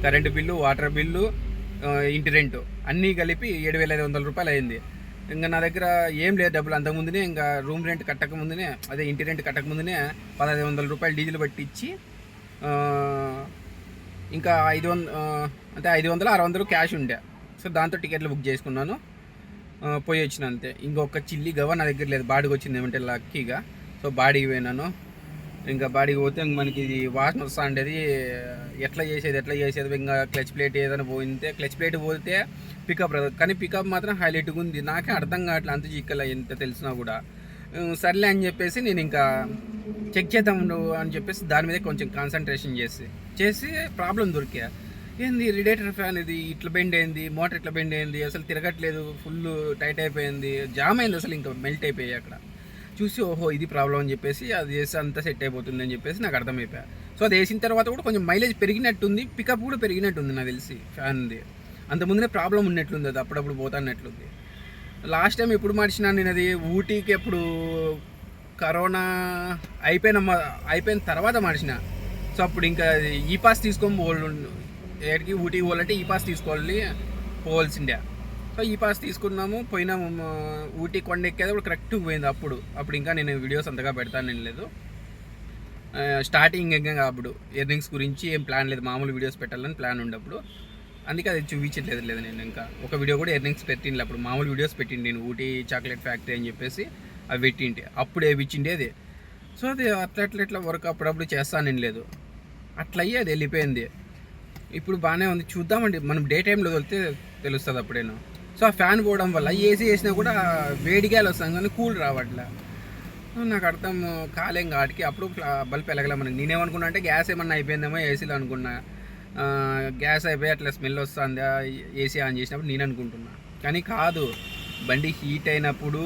కరెంటు బిల్లు, వాటర్ బిల్లు, ఇంటి రెంటు అన్నీ కలిపి 7500 రూపాయలు అయింది. ఇంకా నా దగ్గర ఏం లేదు డబ్బులు. అంతకుముందునే ఇంకా రూమ్ రెంట్ కట్టకముందునే, అదే ఇంటి రెంట్ కట్టకముందునే 1500 రూపాయలు డీజిల్ పట్టించి ఇంకా 500-600 క్యాష్ ఉండే. సో దాంతో టికెట్లు బుక్ చేసుకున్నాను, పోయి వచ్చిన అంతే. ఇంకొక చిల్లి గవ నా దగ్గర లేదు. బాడీకి వచ్చింది ఏమంటే లక్కీగా. సో బాడీకి పోయినాను. ఇంకా బాడీకి పోతే మనకి ఇది వాసన వస్తూ ఉండేది. ఎట్లా చేసేది ఇంకా క్లచ్ ప్లేట్ ఏదైనా పోయితే, క్లచ్ ప్లేట్ పోతే పికప్ రాదు. కానీ పికప్ మాత్రం హైలైట్గా ఉంది. నాకే అర్థం కావట్లేదు అంత చిక్కల ఎంత తెలిసినా కూడా. సర్లే అని చెప్పేసి నేను ఇంకా చెక్ చేద్దాం అని చెప్పేసి దాని మీద కొంచెం కాన్సన్ట్రేషన్ చేసి ప్రాబ్లం దొరికా. ఏంది రేడియేటర్ ఫ్యాన్ ఇది ఇట్లా బెండ్ అయింది, మోటార్ ఇట్లా బెండ్ అయింది, అసలు తిరగట్లేదు, ఫుల్ టైట్ అయిపోయింది, జామ్ అయింది, అసలు ఇంకా మెల్ట్ అయిపోయాయి. అక్కడ చూసి ఓహో ఇది ప్రాబ్లం అని చెప్పేసి అది చేసి అంతా సెట్ అయిపోతుంది అని చెప్పేసి నాకు అర్థమైపోయా. సో అది వేసిన తర్వాత కూడా కొంచెం మైలేజ్ పెరిగినట్టుంది, పికప్ కూడా పెరిగినట్టుంది నాకు తెలిసి ఫ్యాన్ది. అంతకుముందునే ప్రాబ్లం ఉన్నట్లుంది, అది అప్పుడప్పుడు పోతాన్నట్లుంది. లాస్ట్ టైం ఎప్పుడు మార్చినా నేను అది ఊటీకి ఎప్పుడు కరోనా అయిపోయిన తర్వాత మార్చిన. సో అప్పుడు ఇంకా ఈ పాస్ తీసుకొని ఏడికి ఊటీకి పోవాలంటే ఈ పాస్ పోవాల్సిందే. సో ఈ పాస్ తీసుకున్నాము, పోయినాము. ఊటీ కొండ ఎక్కేది కూడా కరెక్ట్గా పోయింది. అప్పుడు ఇంకా నేను వీడియోస్ అంతగా పెడతాను లేదు. స్టార్టింగ్ ఇంకా అప్పుడు ఎర్నింగ్స్ గురించి ఏం ప్లాన్ లేదు, మామూలు వీడియోస్ పెట్టాలని ప్లాన్ ఉండప్పుడు. అందుకే అది చూపించట్లేదు నేను. ఇంకా ఒక వీడియో కూడా ఎర్నింగ్స్ పెట్టింది. అప్పుడు మామూలు వీడియోస్ పెట్టిండి నేను, ఊటీ చాక్లెట్ ఫ్యాక్టరీ అని చెప్పేసి అవి పెట్టింటి. అప్పుడు వేయించిండే అది. సో అది అట్లా వర్క్ అప్పుడప్పుడు చేస్తాను లేదు, అట్లా అయ్యి అది వెళ్ళిపోయింది. ఇప్పుడు బాగానే ఉంది. చూద్దామండి, మనం డే టైంలో వెళ్తే తెలుస్తుంది అప్పుడేను. సో ఆ ఫ్యాన్ పోవడం వల్ల ఏసీ వేసినా కూడా వేడిగాలు వస్తాం కానీ కూల్ రావట్లే. నాకు అర్థం కాలేం ఆడికి. అప్పుడు బల్బ్ వెలగలే మనకి. నేనేమనుకున్నా అంటే గ్యాస్ ఏమన్నా అయిపోయిందేమో ఏసీలో అనుకున్నా. గ్యాస్ అయిపోయి అట్లా స్మెల్ వస్తుంది ఏసీ ఆన్ చేసినప్పుడు నేను అనుకుంటున్నా. కానీ కాదు, బండి హీట్ అయినప్పుడు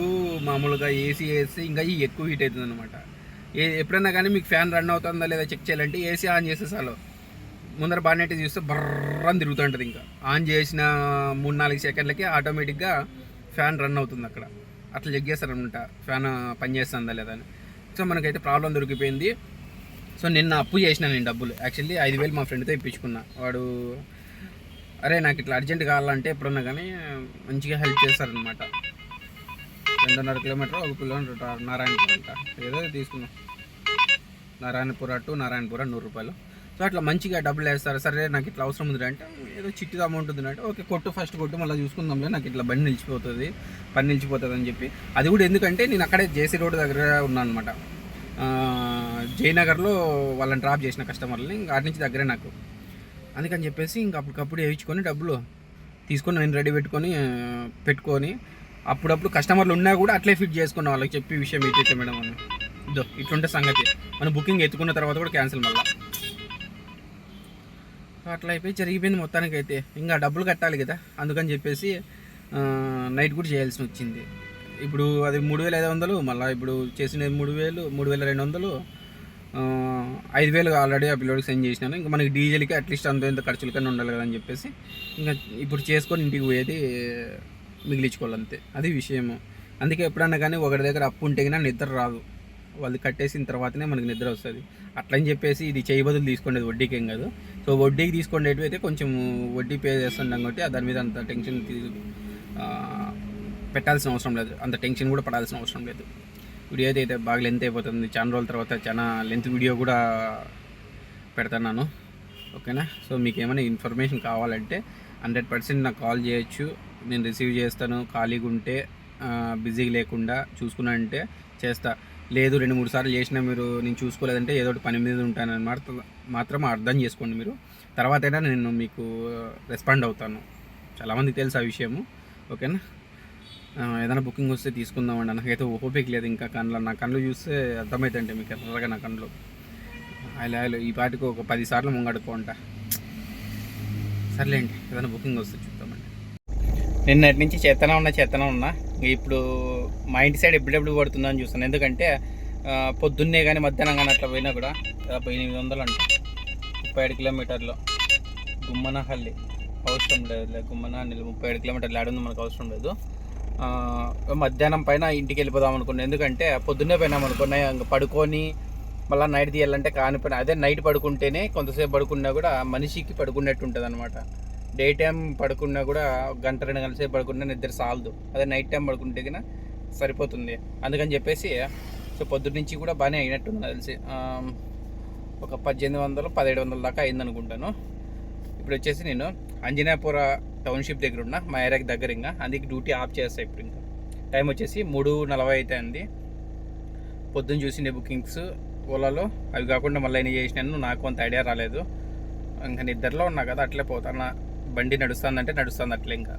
మామూలుగా ఏసీ వేస్తే ఇంకా ఎక్కువ హీట్ అవుతుంది అనమాట. ఎప్పుడన్నా కానీ మీకు ఫ్యాన్ రన్ అవుతుందా లేదా చెక్ చేయాలంటే ఏసీ ఆన్ చేస్తే చాలు ముందర బాగా చూస్తే బర్రని తిరుగుతుంటుంది. ఇంకా ఆన్ చేసిన 3-4 సెకండ్లకి ఆటోమేటిక్గా ఫ్యాన్ రన్ అవుతుంది అక్కడ. అట్లా చెక్ చేస్తారనమాట ఫ్యాన్ పనిచేస్తుందా లేదా అని. సో మనకైతే ప్రాబ్లం దొరికిపోయింది. సో నిన్న అప్పు చేసిన నేను డబ్బులు యాక్చువల్లీ 5,000 మా ఫ్రెండ్తో ఇప్పించుకున్నా. వాడు అరే నాకు ఇట్లా అర్జెంట్ కావాలంటే ఎప్పుడన్నా కానీ మంచిగా హెల్ప్ చేస్తారనమాట. 2.5 కిలోమీటర్ 1 కిలోమీటర్ నారాయణపుర అంట ఏదో తీసుకున్నాం. నారాయణపుర టు నారాయణపుర 100 రూపాయలు. సో అట్లా మంచిగా డబ్బులు వేస్తారు. సరే నాకు ఇట్లా అవసరం ఉంది అంటే ఏదో చిట్టి అమౌంట్ ఉంది అంటే ఓకే కొట్టు, ఫస్ట్ కొట్టు, మళ్ళీ చూసుకుందాంలే, నాకు ఇట్లా బండి నిలిచిపోతుంది, పని నిలిచిపోతుంది అని చెప్పి. అది కూడా ఎందుకంటే నేను అక్కడే జేసీ రోడ్ దగ్గర ఉన్నాను అనమాట. జయనగర్లో వాళ్ళని డ్రాప్ చేసిన కస్టమర్లని, ఇంకా అటు నుంచి దగ్గరే నాకు. అందుకని చెప్పేసి ఇంకా అప్పటికప్పుడు వేయించుకొని డబ్బులు తీసుకొని నేను రెడీ పెట్టుకొని అప్పుడప్పుడు కస్టమర్లు ఉన్నా కూడా అట్లే ఫిట్ చేసుకున్న వాళ్ళకి చెప్పి విషయం ఏంటైతే మేడం అని ఇదో ఇట్లుంటే సంగతి. మనం బుకింగ్ ఎత్తుకున్న తర్వాత కూడా క్యాన్సిల్ మళ్ళీ అట్లా అయిపోయి జరిగిపోయింది మొత్తానికి. అయితే ఇంకా డబ్బులు కట్టాలి కదా, అందుకని చెప్పేసి నైట్ కూడా చేయాల్సి వచ్చింది. ఇప్పుడు అది 3,500, మళ్ళీ ఇప్పుడు చేసినది 3,000, 3,200, 5,000 ఆల్రెడీ ఆ పిల్లోడికి సెండ్ చేసినాను. ఇంకా మనకి డీజిల్కి అట్లీస్ట్ ఇంత ఖర్చులకన్నా ఉండాలి కదా అని చెప్పేసి ఇంకా ఇప్పుడు చేసుకొని ఇంటికి పోయేది మిగిలించుకోవాలి అంతే, అది విషయము. అందుకే ఎప్పుడన్నా కానీ ఒకరి దగ్గర అప్పు ఉంటే కానీ నిద్ర రాదు, వాళ్ళు కట్టేసిన తర్వాతనే మనకి నిద్ర వస్తుంది. అట్లని చెప్పేసి ఇది చేయి బదులు తీసుకునేది వడ్డీకి ఏం కాదు. సో వడ్డీకి తీసుకునేవి అయితే కొంచెం వడ్డీ పే చేస్తుంటాం కాబట్టి దాని మీద అంత టెన్షన్ పెట్టాల్సిన అవసరం లేదు, అంత టెన్షన్ కూడా పడాల్సిన అవసరం లేదు. వీడియో అయితే బాగా లెంత్ అయిపోతుంది. చాలా రోజుల తర్వాత చాలా లెంత్ వీడియో కూడా పెడుతున్నాను, ఓకేనా. సో మీకు ఏమైనా ఇన్ఫర్మేషన్ కావాలంటే 100% నాకు కాల్ చేయొచ్చు, నేను రిసీవ్ చేస్తాను. ఖాళీగా ఉంటే బిజీగా లేకుండా చూసుకున్నానంటే చేస్తా. లేదు 2-3 సార్లు చేసినా మీరు నేను చూసుకోలేదంటే ఏదో ఒకటి పని మీద ఉంటానని మాత్రం అర్థం చేసుకోండి మీరు. తర్వాతైనా నేను మీకు రెస్పాండ్ అవుతాను, చాలామందికి తెలుసు ఆ విషయము, ఓకేనా. ఏదైనా బుకింగ్ వస్తే తీసుకుందామండి. నాకైతే ఓపిక లేదు ఇంకా. నా కళ్ళు చూస్తే అర్థమవుతాయంటే మీకు ఎర్రగా నా కళ్ళు ఆయన ఈ పాటికి ఒక 10 సార్లు ముంగడుకోంట. సర్లేండి, ఏదైనా బుకింగ్ వస్తే చూద్దామండి. నిన్నటి నుంచి చేతన ఉన్నా ఇప్పుడు మా ఇంటి సైడ్ ఎప్పుడెప్పుడు పడుతుందని చూస్తాను. ఎందుకంటే పొద్దున్నే కానీ మధ్యాహ్నం కానీ అట్లా పోయినా కూడా 800 అంట, 37 కిలోమీటర్లు. గుమ్మనహల్లి అవసరం లేదు, గుమ్మనహల్లి 37 కిలోమీటర్లు ఆడుంది, మనకు అవసరం లేదు. మధ్యాహ్నం పైన ఇంటికి వెళ్ళిపోదాం అనుకున్నాను. ఎందుకంటే పొద్దున్నే పోయినాం అనుకున్నా ఇంకా పడుకొని మళ్ళీ నైట్ తీయాలంటే కాని పని. అదే నైట్ పడుకుంటేనే కొంతసేపు పడుకున్నా కూడా మనిషికి పడుకున్నట్టు ఉంటుంది అనమాట. డే టైం పడుకున్నా కూడా 1-2 గంటల సేపు పడుకున్నా నిద్ర సాలదు. అదే నైట్ టైం పడుకుంటే కన్నా సరిపోతుంది. అందుకని చెప్పేసి సో పొద్దున్న నుంచి కూడా బాగానే అయినట్టుంది నాకు తెలిసి. ఒక 1,800-1,700 దాకా అయిందనుకుంటాను. ఇప్పుడు వచ్చేసి నేను అంజనాపుర టౌన్షిప్ దగ్గర ఉన్న మా ఏరియాకి దగ్గర, ఇంకా అందుకే డ్యూటీ ఆఫ్ చేస్తాను. ఇప్పుడు ఇంకా టైం వచ్చేసి 3:40 అయితే అంది. పొద్దున్న చూసిన బుకింగ్స్ ఓలాలో అవి కాకుండా మళ్ళీ అయినా చేసినాను, నాకు అంత ఐడియా రాలేదు. ఇంకా నిద్రలో ఉన్నా కదా, అట్లే పోతాను. బండి నడుస్తుందంటే నడుస్తుంది అట్లే. ఇంకా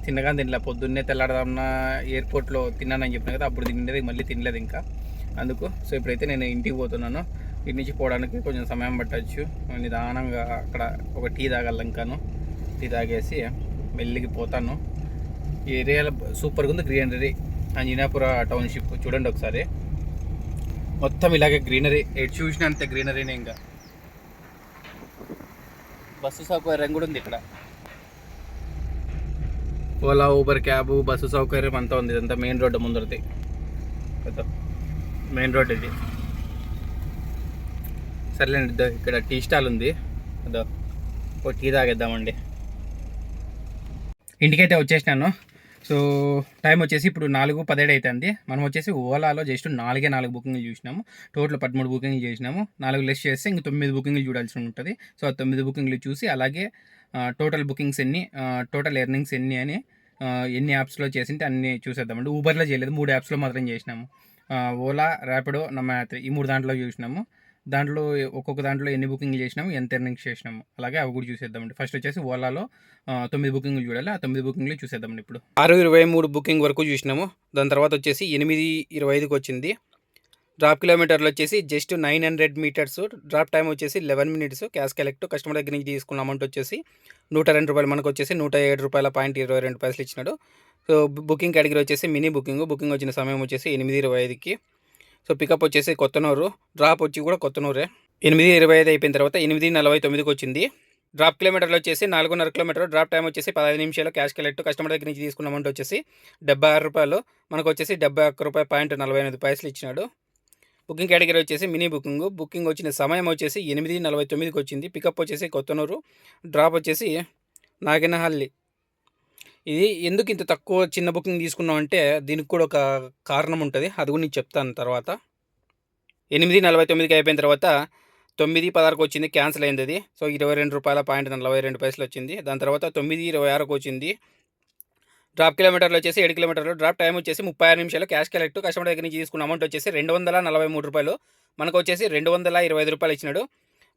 తినలే పొద్దున్నే తెల్లాడదామన్న ఎయిర్పోర్ట్లో తిన్నానని చెప్పిన కదా, అప్పుడు తినేది మళ్ళీ తినలేదు ఇంకా అందుకు. సో ఇప్పుడైతే నేను ఇంటికి పోతున్నాను. ఇంటి నుంచి పోవడానికి కొంచెం సమయం పట్టచ్చు. నిదానంగా అక్కడ ఒక టీ తాగాలి, ఇంకాను టీ తాగేసి మెల్లిగి పోతాను. ఈ ఏరియాలో సూపర్గా ఉంది గ్రీనరీ. అంజనాపుర టౌన్షిప్ చూడండి ఒకసారి, మొత్తం ఇలాగే గ్రీనరీ, ఎటు చూసినంత గ్రీనరీనే. ఇంకా బస్సు సౌకర్యం కూడా ఉంది ఇక్కడ. ఓలా, ఊబర్, క్యాబ్, బస్సు సౌకర్యం అంతా ఉంది. ఇదంతా మెయిన్ రోడ్డు ముందరది, మెయిన్ రోడ్ ఇది. సర్లేండి, ఇక్కడ టీ స్టాల్ ఉంది, అదో ఒక టీ తాగేద్దామండి. ఇంటికైతే వచ్చేసినాను. సో టైం వచ్చేసి ఇప్పుడు 4:17 అవుతుంది. మనం వచ్చేసి ఓలాలో జస్ట్ 4 బుకింగ్లు చూసినాము. టోటల్ 13 బుకింగ్లు చేసినాము. 4 లెస్ చేస్తే ఇంక 9 బుకింగ్లు చూడాల్సి ఉంటుంది. సో ఆ 9 బుకింగ్లు చూసి అలాగే టోటల్ బుకింగ్స్ ఎన్ని, టోటల్ ఎర్నింగ్స్ ఎన్ని అని ఎన్ని యాప్స్లో చేసింటే అన్ని చూసేద్దామండి. ఊబర్లో చేయలేదు, 3 యాప్స్లో మాత్రం చేసినాము. ఓలా, ర్యాపిడో, నమాయాత్రి, ఈ 3 దాంట్లో చూసినాము. దాంట్లో ఒక్కొక్క దాంట్లో ఎన్ని బుకింగ్లు చేసినాము, ఎంత ఎర్నింగ్స్ చేసినాము, అలాగే అవి కూడా చూసేద్దామండి. ఫస్ట్ వచ్చేసి ఓలాలో 9 బుకింగ్లు చూడాలి, ఆ 9 బుకింగ్లు చూసేద్దామండి. ఇప్పుడు 6:23 బుకింగ్ వరకు చూసినాము. దాని తర్వాత వచ్చేసి 8:25కి వచ్చింది. డ్రాప్ కిలోమీటర్లు వచ్చేసి జస్ట్ 900 మీటర్స్, డ్రాప్ టైం వచ్చేసి 11 మినిట్స్, క్యాష్ కలెక్ట్ కస్టమర్ దగ్గర నుంచి తీసుకున్న అమౌంట్ వచ్చేసి 102 రూపాయలు, మనకు వచ్చేసి 107 రూపాయల పాయింట్ 22 పైసలు ఇచ్చినాడు. సో బుకింగ్ కేటగిరీ వచ్చేసి మినీ బుకింగ్ వచ్చిన సమయం వచ్చేసి 8:25కి. సో పికప్ వచ్చేసి కొత్తనూరు, డ్రాప్ వచ్చి కూడా కొత్తనూరే. 8:25 అయిపోయిన తర్వాత 8:49కి వచ్చింది. డ్రాప్ కిలోమీటర్లు వచ్చేసి 4.5 కిలోమీటర్, డ్రాప్ టైం వచ్చేసి 15 నిమిషాలు, క్యాష్ కలెక్ట్ కస్టమర్ దగ్గర నుంచి తీసుకున్న అమౌంట్ వచ్చేసి 76 రూపాయలు, మనకు వచ్చేసి 71 రూపాయ పాయింట్ 48 పైసలు ఇచ్చినాడు. బుకింగ్ కేటగిరీ వచ్చేసి మినీ బుకింగ్ వచ్చిన సమయం వచ్చేసి 8:49కి వచ్చింది. పికప్ వచ్చేసి కొత్తనూరు, డ్రాప్ వచ్చేసి నాగినహల్లి. ఇది ఎందుకు ఇంత తక్కువ చిన్న బుకింగ్ తీసుకున్నాం అంటే దీనికి కూడా ఒక కారణం ఉంటుంది, అది కూడా నేను చెప్తాను తర్వాత. 8:49కి అయిపోయిన తర్వాత 9:16కి వచ్చింది, క్యాన్సిల్ అయింది అది. సో 22 రూపాయల పాయింట్ 42 పైసలు వచ్చింది. దాని తర్వాత 9:26కి వచ్చింది. డ్రాప్ కిలోమీటర్లు వచ్చేసి 7 కిలోమీటర్లు, డ్రాప్ టైం వచ్చేసి 36 నిమిషాలు, క్యాష్ కలెక్ట్ కస్టమర్ దగ్గర నుంచి తీసుకున్న అమౌంట్ వచ్చేసి 243 రూపాయలు, మనకు వచ్చేసి 225 రూపాయలు ఇచ్చినాడు.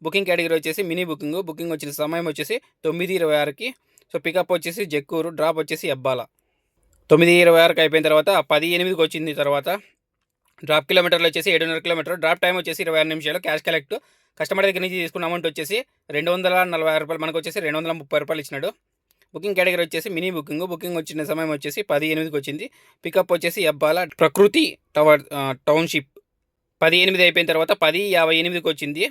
బుకింగ్ కేటగిరీ వచ్చేసి మినీ బుకింగ్ వచ్చిన సమయం వచ్చేసి 9:26కి. సో పికప్ వచ్చేసి జక్కూరు, డ్రాప్ వచ్చేసి అబ్బాల. 9:26కి అయిపోయిన తర్వాత 10:08కి వచ్చింది. తర్వాత డ్రాప్ కిలోమీటర్లు వచ్చేసి 7.5 కిలోమీటర్, డ్రాప్ టైం వచ్చేసి 26 నిమిషాలు, క్యాష్ కలెక్ట్ కస్టమర్ దగ్గర నుంచి తీసుకున్న అమౌంట్ వచ్చేసి 246 రూపాయలు, మనకు వచ్చేసి 230 రూపాయలు ఇచ్చినాడు. బుకింగ్ కేటగిరీ వచ్చేసి మినీ బుకింగ్ వచ్చిన సమయం వచ్చేసి 10:08కి వచ్చింది. పికప్ వచ్చేసి అబ్బాల ప్రకృతి టౌన్షిప్. 10:08 అయిపోయిన తర్వాత 10:58కి వచ్చింది.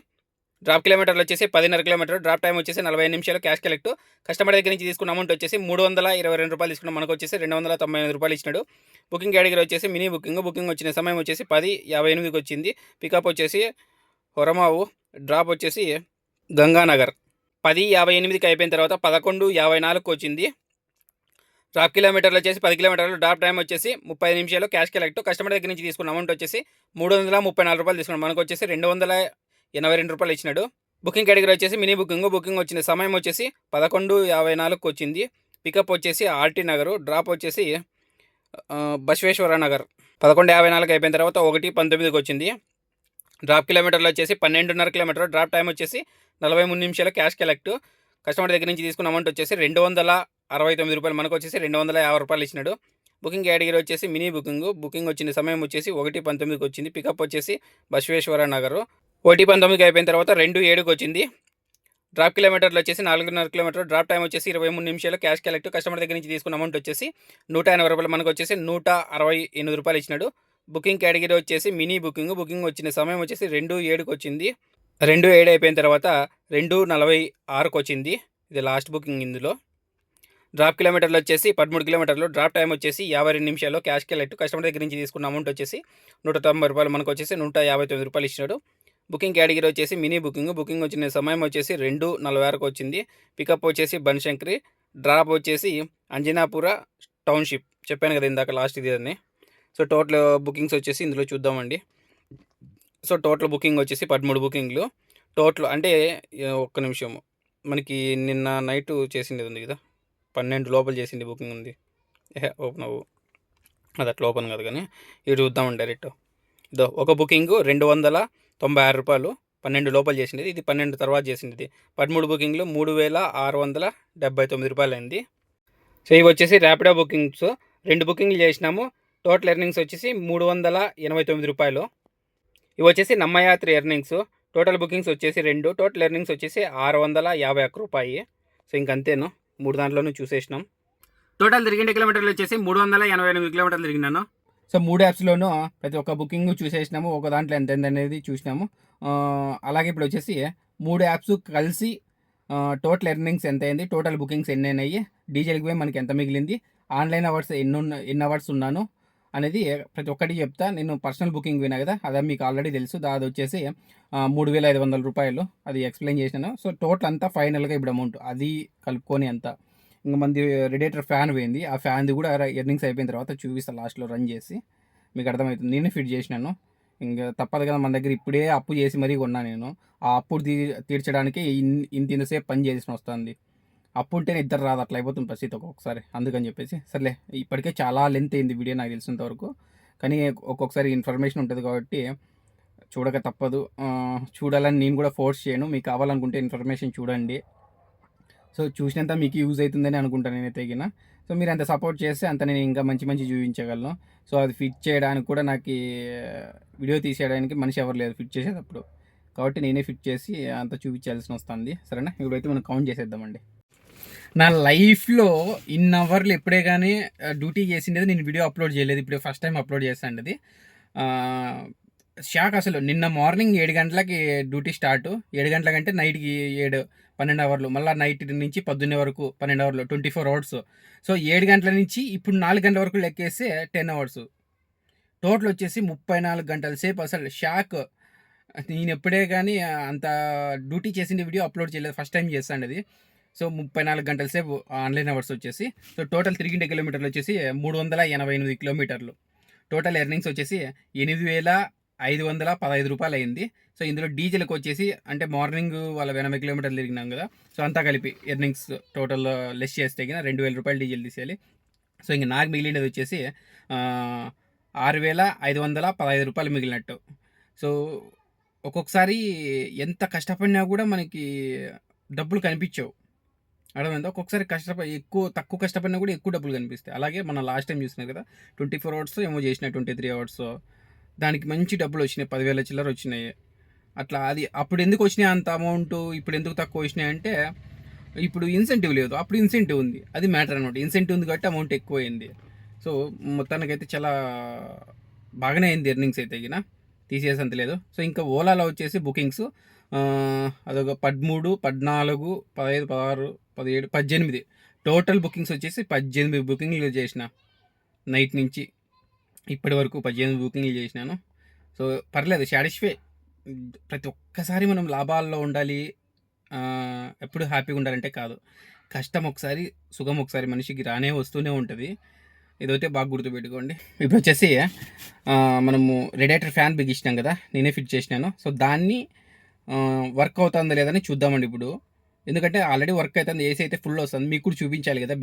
డ్రాప్ కిలోమీటర్లు వచ్చేసి 10.5 కిలోమీటర్, డ్రాప్ టైం వచ్చేసి 45 నిమిషాలు, క్యాష్ కలెక్ట్ కస్టమర్ దగ్గర నుంచి తీసుకున్న అమౌంట్ వచ్చేసి 322 రూపాయలు తీసుకున్నాం, మనకు వచ్చేసి 295 రూపాయలు ఇచ్చినాడు. బుకింగ్ కేటగిరీ వచ్చేసి మినీ బుకింగ్ వచ్చిన సమయం వచ్చేసి 10:58కి వచ్చింది. పికప్ వచ్చేసి హొరమావు, డ్రాప్ వచ్చేసి గంగానగర్. 10:58కి అయిపోయిన తర్వాత 11:54కి వచ్చింది. డ్రాప్ కిలోమీటర్లు వచ్చేసి 10 కిలోమీటర్లు, డ్రాప్ టైం వచ్చేసి 30 నిమిషాలు, క్యాష్ కలెక్ట్ కస్టమర్ దగ్గర నుంచి తీసుకున్న అమౌంట్ వచ్చేసి 334 రూపాయలు తీసుకున్నాం, మనకు వచ్చేసి 282 రూపాయలు ఇచ్చినాడు. బుకింగ్ కేటగిరీ వచ్చేసి మినీ బుకింగ్ వచ్చిన సమయం వచ్చేసి 11:54కి వచ్చింది. పికప్ వచ్చేసి ఆర్టీ నగరు, డ్రాప్ వచ్చేసి బసవేశ్వర నగర్. 11:54కి అయిపోయిన తర్వాత 1:19కి వచ్చింది. డ్రాప్ కిలోమీటర్లు వచ్చేసి 12.5 కిలోమీటర్, డ్రాప్ టైం వచ్చేసి 43 నిమిషాలు, క్యాష్ కలెక్ట్ కస్టమర్ దగ్గర నుంచి తీసుకున్న అమౌంట్ వచ్చేసి 269 రూపాయలు, మనకు వచ్చేసి 250 రూపాయలు ఇచ్చినాడు. బుకింగ్ కేటగిరీ వచ్చేసి మినీ బుకింగ్ వచ్చిన సమయం వచ్చేసి 1:19కి వచ్చింది. పికప్ వచ్చేసి బసవేశ్వర నగరు. 1:19కి అయిపోయిన తర్వాత 2:07కి వచ్చింది. డ్రాప్ కిలోమీటర్లు వచ్చేసి 4.5 కిలోమీటర్, డ్రాప్ టైం వచ్చేసి 23 నిమిషాలు, క్యాష్ కలెక్ట్ కస్టమర్ దగ్గర నుంచి తీసుకున్న అమౌంట్ వచ్చేసి 180 రూపాయలు, మనకు వచ్చేసి 168 రూపాయలు ఇచ్చినాడు. బుకింగ్ కేటగిరీ వచ్చేసి మినీ బుకింగ్ వచ్చిన సమయం వచ్చేసి 2:07కి వచ్చింది. 2:07 అయిపోయిన తర్వాత 2:46కి వచ్చింది. ఇది లాస్ట్ బుకింగ్ ఇందులో. డ్రాప్ కిలోమీటర్లు వచ్చేసి 13 కిలోమీటర్లు, డ్రాప్ టైం వచ్చేసి 52 నిమిషాలు, క్యాష్ కలెక్ట్ కస్టమర్ దగ్గర నుంచి తీసుకున్న అమౌంట్ వచ్చేసి 190 రూపాయలు, మనకు వచ్చేసి 159 రూపాయలు ఇచ్చినాడు. బుకింగ్ కేటగిరీ వచ్చేసి మినీ బుకింగ్ వచ్చిన సమయం వచ్చేసి 2:46కి వచ్చింది. పికప్ వచ్చేసి బన్శంకరి, డ్రాప్ వచ్చేసి అంజనాపుర టౌన్షిప్. చెప్పాను కదా ఇందాక లాస్ట్ ఇది అని. సో టోటల్ బుకింగ్స్ వచ్చేసి ఇందులో చూద్దామండి. సో టోటల్ బుకింగ్ వచ్చేసి 13 బుకింగ్లు టోటల్. అంటే ఒక్క నిమిషం, మనకి నిన్న నైట్ చేసింది ఉంది కదా, 12 లోపల చేసింది బుకింగ్ ఉంది. ఓపెన్ అవ్వు, అది అట్లా ఓపెన్ కాదు కానీ ఇది చూద్దామండి డైరెక్ట్. ఇదో ఒక బుకింగ్ 296 రూపాయలు, 12 లోపల చేసింది. ఇది 12 తర్వాత చేసింది. ఇది 13 బుకింగ్లు 3679 రూపాయలు అయింది. సో ఇవి వచ్చేసి ర్యాపిడో బుకింగ్స్. 2 బుకింగ్లు చేసినాము. టోటల్ ఎర్నింగ్స్ వచ్చేసి 389 రూపాయలు. ఇవి వచ్చేసి నమ్మయాత్రి ఎర్నింగ్స్. టోటల్ బుకింగ్స్ వచ్చేసి 2, టోటల్ ఎర్నింగ్స్ వచ్చేసి 651 రూపాయి. సో ఇంకంతేను, 3 దాంట్లోనూ చూసేసినాం. టోటల్ తిరిగిన కిలోమీటర్లు వచ్చేసి 388 కిలోమీటర్లు తిరిగినాను. సో 3 యాప్స్లోనూ ప్రతి ఒక్క బుకింగ్ చూసేసినాము, ఒక దాంట్లో ఎంత అనేది చూసినాము. అలాగే ఇప్పుడు వచ్చేసి 3 యాప్స్ కలిసి టోటల్ ఎర్నింగ్స్ ఎంత అయింది, టోటల్ బుకింగ్స్ ఎన్ని అయినాయి, డీజిల్కి పోయి మనకి ఎంత మిగిలింది, ఆన్లైన్ అవర్స్ ఎన్ని అవర్స్ ఉన్నాను అనేది ప్రతి ఒక్కటి చెప్తా. నేను పర్సనల్ బుకింగ్ విన్నా కదా, అదే మీకు ఆల్రెడీ తెలుసు. అది వచ్చేసి 3500 రూపాయలు, అది ఎక్స్ప్లెయిన్ చేసినాను. సో టోటల్ అంతా ఫైనల్గా ఇప్పుడు అమౌంట్ అది కలుపుకొని అంతా. ఇంకా మంది రేడియేటర్ ఫ్యాన్ పోయింది, ఆ ఫ్యాన్ది కూడా ఎర్నింగ్స్ అయిపోయిన తర్వాత చూపిస్తాను లాస్ట్లో రన్ చేసి, మీకు అర్థమవుతుంది. నేనే ఫిట్ చేసినాను, ఇంకా తప్పదు కదా, మన దగ్గర ఇప్పుడే అప్పు చేసి మరీ కొన్నా నేను. ఆ అప్పు తీర్చడానికి ఇంతసేపు పని చేసిన వస్తుంది. అప్పు ఉంటేనే ఇద్దరు రాదు, అట్లా అయిపోతుంది పరిస్థితి ఒక్కొక్కసారి. అందుకని చెప్పేసి సర్లే, ఇప్పటికే చాలా లెంత్ అయింది వీడియో నాకు తెలిసినంత వరకు, కానీ ఒక్కొక్కసారి ఇన్ఫర్మేషన్ ఉంటుంది కాబట్టి చూడక తప్పదు. చూడాలని నేను కూడా ఫోర్స్ చేయను, మీకు కావాలనుకుంటే ఇన్ఫర్మేషన్ చూడండి. సో చూసినంత మీకు యూజ్ అవుతుందని అనుకుంటాను నేనైతే గిన. సో మీరు అంత సపోర్ట్ చేస్తే అంత నేను ఇంకా మంచి మంచి చూపించగలను. సో అది ఫిట్ చేయడానికి కూడా నాకు వీడియో తీసేయడానికి మనిషి ఎవరు లేదు ఫిట్ చేసేటప్పుడు, కాబట్టి నేనే ఫిట్ చేసి అంత చూపించాల్సి వస్తుంది. సరేనా, ఇప్పుడైతే మనం కౌంట్ చేసేద్దామండి. నా లైఫ్లో ఇన్ అవర్లు ఎప్పుడే కానీ డ్యూటీ చేసిండేది నేను వీడియో అప్లోడ్ చేయలేదు. ఇప్పుడే ఫస్ట్ టైం అప్లోడ్ చేస్తాను. అది షాక్ అసలు. నిన్న మార్నింగ్ 7 గంటలకి డ్యూటీ స్టార్ట్. 7 గంటల కంటే నైట్కి 12 అవర్లు, మళ్ళీ నైట్ నుంచి పొద్దున్నే వరకు 12 అవర్లు, 24 అవర్స్. సో 7 గంటల నుంచి ఇప్పుడు 4 గంటల వరకు లెక్కేస్తే 10 అవర్స్. టోటల్ వచ్చేసి 34 గంటల సేపు. అసలు షాక్. నేను ఎప్పుడే కానీ అంత డ్యూటీ చేసిన వీడియో అప్లోడ్ చేయలేదు, ఫస్ట్ టైం చేస్తాను అది. సో 34 గంటల సేపు ఆన్లైన్ అవర్స్ వచ్చేసి. సో టోటల్ తిరిగిండే కిలోమీటర్లు వచ్చేసి 388 కిలోమీటర్లు. టోటల్ ఎర్నింగ్స్ వచ్చేసి 8,515 రూపాయలు అయింది. సో ఇందులో డీజిల్కి వచ్చేసి అంటే మార్నింగ్ వాళ్ళ 80 కిలోమీటర్లు తిరిగినాం కదా, సో అంతా కలిపి ఎర్నింగ్స్ టోటల్ లెస్ చేస్తే 2,000 రూపాయలు డీజిల్ తీసేయాలి. సో ఇంక నాకు మిగిలినది వచ్చేసి 6,515 రూపాయలు మిగిలినట్టు. సో ఒక్కొక్కసారి ఎంత కష్టపడినా కూడా మనకి డబ్బులు కనిపించవు, అర్థమైందా? ఒక్కొక్కసారి తక్కువ కష్టపడినా కూడా ఎక్కువ డబ్బులు కనిపిస్తాయి. అలాగే మనం లాస్ట్ టైం చూసినాం కదా, 24 అవర్స్ ఏమో చేసిన, 23 అవర్స్, దానికి మంచి డబ్బులు వచ్చినాయి, 10,000 చిల్లర వచ్చినాయి. అట్లా అది అప్పుడు ఎందుకు వచ్చినాయి అంత అమౌంట్, ఇప్పుడు ఎందుకు తక్కువ వచ్చినాయి అంటే ఇప్పుడు ఇన్సెంటివ్ లేదు, అప్పుడు ఇన్సెంటివ్ ఉంది, అది మ్యాటర్ అనమాట. ఇన్సెంటివ్ ఉంది కాబట్టి అమౌంట్ ఎక్కువ అయింది. సో మొత్తానికైతే చాలా బాగానే అయింది ఎర్నింగ్స్ అయితే తీసేసంత లేదు. సో ఇంకా ఓలాలో వచ్చేసి బుకింగ్స్ అదొక 13, 14, 15, 16, 17, 18 టోటల్ బుకింగ్స్ వచ్చేసి 18 బుకింగ్లు చేసిన. నైట్ నుంచి ఇప్పటి వరకు 18 బుకింగ్లు చేసినాను. సో పర్లేదు, సాటిస్ఫై. ప్రతి ఒక్కసారి మనం లాభాల్లో ఉండాలి, ఎప్పుడు హ్యాపీగా ఉండాలంటే కాదు. కష్టం ఒకసారి, సుఖం ఒకసారి మనిషికి రానే వస్తూనే ఉంటుంది. ఇదైతే బాగా గుర్తుపెట్టుకోండి. ఇప్పుడు వచ్చేసి మనము రేడియేటర్ ఫ్యాన్ బిగించినాం కదా, నేనే ఫిట్ చేసినాను. సో దాన్ని వర్క్ అవుతుందా లేదని చూద్దామండి ఇప్పుడు. ఎందుకంటే ఆల్రెడీ వర్క్ అవుతుంది, ఏసీ అయితే ఫుల్ వస్తుంది. మీకు కూడా చూపించాలి కదా,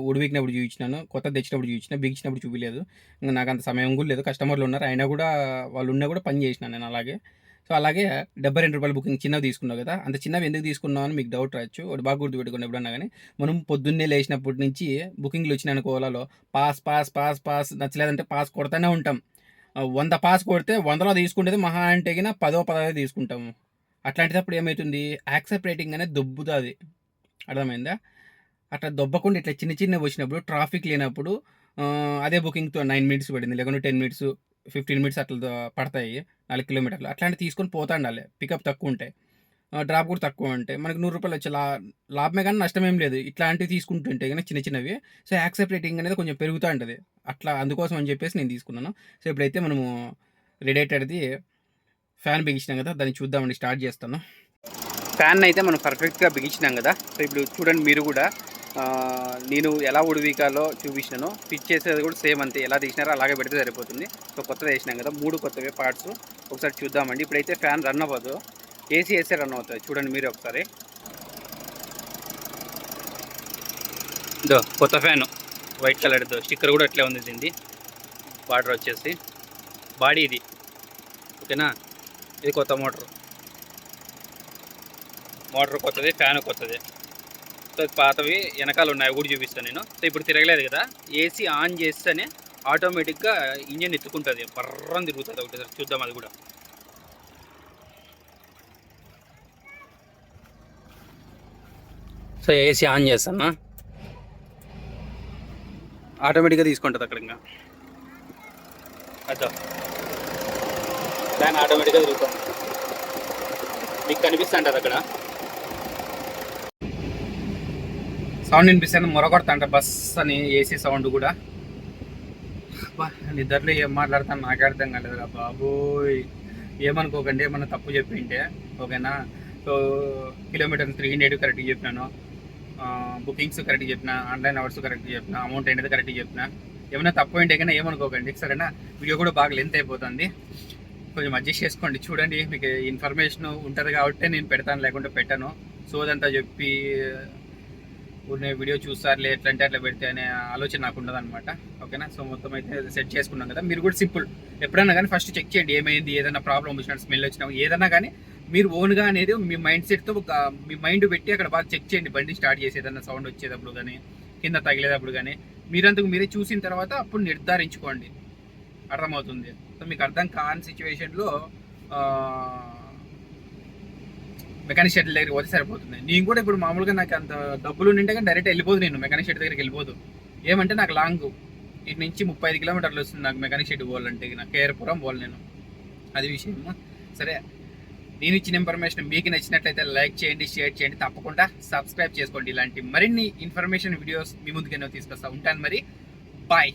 ఉడివికినప్పుడు చూపించినాను, కొత్త తెచ్చినప్పుడు చూపించిన, బిగించినప్పుడు చూపించలేదు. ఇంకా నాకు అంత సమయం కూడా లేదు, కస్టమర్లు ఉన్నారు, అయినా కూడా వాళ్ళు ఉన్నా కూడా పని చేసినాను నేను అలాగే. సో అలాగే 72 రూపాయల బుకింగ్ చిన్నవి తీసుకున్నావు కదా, అంత చిన్నవి ఎందుకు తీసుకున్నావు అని మీకు డౌట్ రావచ్చు. ఒకటి బాగా గుర్తుపెట్టుకోండి, ఎప్పుడన్నా కానీ మనం పొద్దున్నే లేచినప్పటి నుంచి బుకింగ్లు వచ్చినాను ఓలాలో, పాస్ నచ్చలేదంటే పాస్ కొడతానే ఉంటాం. 100 పాస్ కొడితే 100లో తీసుకుంటేది మహా అంటే 10-15 తీసుకుంటాము. అట్లాంటిదప్పుడు ఏమవుతుంది, యాక్సెప్ట్ రేటింగ్ అనేది దొబ్బుతుంది, అర్థమైందా? అట్లా దొబ్బకుండా ఇట్లా చిన్నవి వచ్చినప్పుడు, ట్రాఫిక్ లేనప్పుడు అదే బుకింగ్తో 9 మినిట్స్ పడింది, లేకుంటే 10 మినిట్స్ 15 మినిట్స్ అట్లా పడతాయి 4 కిలోమీటర్లు. అట్లాంటివి తీసుకొని పోతా ఉండాలి. పికప్ తక్కువ ఉంటాయి, డ్రాప్ కూడా తక్కువ ఉంటాయి. మనకు 100 రూపాయలు వచ్చే లాభమే కానీ నష్టమేం లేదు ఇట్లాంటివి తీసుకుంటుంటే కానీ చిన్నవి. సో యాక్సెప్ట్ రేటింగ్ అనేది కొంచెం పెరుగుతూ ఉంటుంది. అట్లా అందుకోసం అని చెప్పేసి నేను తీసుకున్నాను. సో ఇప్పుడైతే మనము రేడియేటర్ది ఫ్యాన్ బిగించినాం కదా, దాన్ని చూద్దామండి. స్టార్ట్ చేస్తాను. ఫ్యాన్ అయితే మనం పర్ఫెక్ట్గా బిగించినాం కదా. సో ఇప్పుడు చూడండి మీరు కూడా, నేను ఎలా ఉడివికాలో చూపించినాను, ఫిట్ చేసేది కూడా సేమ్ అంతే, ఎలా తీసినారో అలాగే పెడితే సరిపోతుంది. సో కొత్తది వేసినాం కదా, 3 కొత్తవే పార్ట్స్. ఒకసారి చూద్దామండి. ఇప్పుడైతే ఫ్యాన్ రన్ అవ్వదు, ఏసీ వేస్తే రన్ అవుతుంది. చూడండి మీరు ఒకసారి. ఇదో కొత్త ఫ్యాన్, వైట్ కలర్తో స్టిక్కర్ కూడా అట్లే ఉంది దీన్ని. బార్డర్ వచ్చేసి బాడీ ఇది, ఓకేనా? ఇది కొత్త మోటార్ కొత్తది, ఫ్యాన్ కొత్తది. సో పాతవి వెనకాల ఉన్నాయి, కూడా చూపిస్తాను నేను. సో ఇప్పుడు తిరగలేదు కదా, ఏసీ ఆన్ చేస్తేనే ఆటోమేటిక్గా ఇంజన్ ఎత్తుకుంటుంది, పర్రం తిరుగుతుంది. ఒకటి చూద్దాం అది కూడా. సో ఏసీ ఆన్ చేస్తాను, ఆటోమేటిక్గా తీసుకుంటుంది అక్కడ. ఇంకా అదా ఫ్యాన్ ఆటోమేటిక్గా తిరుగుతుంది, మీకు కనిపిస్తుంటుంది అక్కడ. సౌండ్ వినిపిస్తాను, మొరగొడతాంట బస్ అని, ఏసీ సౌండ్ కూడా. నిద్రలో ఏం మాట్లాడతాను నాకే అర్థం కాలేదు రా బాబోయ్. ఏమనుకోకండి, ఏమన్నా తప్పు చెప్పింటే, ఓకేనా? సో కిలోమీటర్స్ 300 కరెక్ట్గా చెప్పినాను, బుకింగ్స్ కరెక్ట్గా చెప్పిన, ఆన్లైన్ అవర్స్ కరెక్ట్గా చెప్పిన, అమౌంట్ అనేది కరెక్ట్గా చెప్పిన. ఏమైనా తప్పు ఏంటి కన్నా ఏమనుకోకండి, సరేనా? వీడియో కూడా బాగా లెంత్ అయిపోతుంది, కొంచెం అడ్జస్ట్ చేసుకోండి. చూడండి, మీకు ఇన్ఫర్మేషన్ ఉంటుంది కాబట్టి నేను పెడతాను, లేకుంటే పెట్టాను. సో అదంతా చెప్పి ఉన్న వీడియో చూస్తారులే ఎట్లంటే అట్లా పెడితే అనే ఆలోచన నాకు ఉండదు అనమాట, ఓకేనా? సో మొత్తం అయితే సెట్ చేసుకున్నాం కదా. మీరు కూడా సింపుల్, ఎప్పుడైనా కానీ ఫస్ట్ చెక్ చేయండి ఏమైంది, ఏదైనా ప్రాబ్లం వచ్చినట్టు, స్మెల్ వచ్చినా, ఏదైనా కానీ మీరు ఓన్గా అనేది మీ మైండ్ సెట్తో మీ మైండ్ పెట్టి అక్కడ బాగా చెక్ చేయండి. బండి స్టార్ట్ చేసి ఏదైనా సౌండ్ వచ్చేటప్పుడు కానీ, కింద తగిలేటప్పుడు కానీ మీరంతకు మీరే చూసిన తర్వాత అప్పుడు నిర్ధారించుకోండి, అర్థమవుతుంది. సో మీకు అర్థం కాని సిచ్యువేషన్లో మెకానిక్ షెడ్ దగ్గరికి పోతే సరిపోతుంది. నేను కూడా ఇప్పుడు మామూలుగా నాకు అంత డబ్బులు ఉంటే కానీ డైరెక్ట్ వెళ్ళిపోదు, నేను మెకానిక్ షెడ్ దగ్గరికి వెళ్ళిపోదు. ఏమంటే నాకు లాంగ్, ఇటు నుంచి 35 కిలోమీటర్లు వస్తుంది నాకు మెకానిక్ షెడ్ పోవాలంటే, నాకు కేర్పురం పోవాలి నేను. అది విషయం. సరే, నేను ఇచ్చిన ఇన్ఫర్మేషన్ మీకు నచ్చినట్లయితే లైక్ చేయండి, షేర్ చేయండి, తప్పకుండా సబ్స్క్రైబ్ చేసుకోండి. ఇలాంటి మరిన్ని ఇన్ఫర్మేషన్ వీడియోస్ మీ ముందుకు ఎన్నో తీసుకొస్తా ఉంటాను. మరి బాయ్.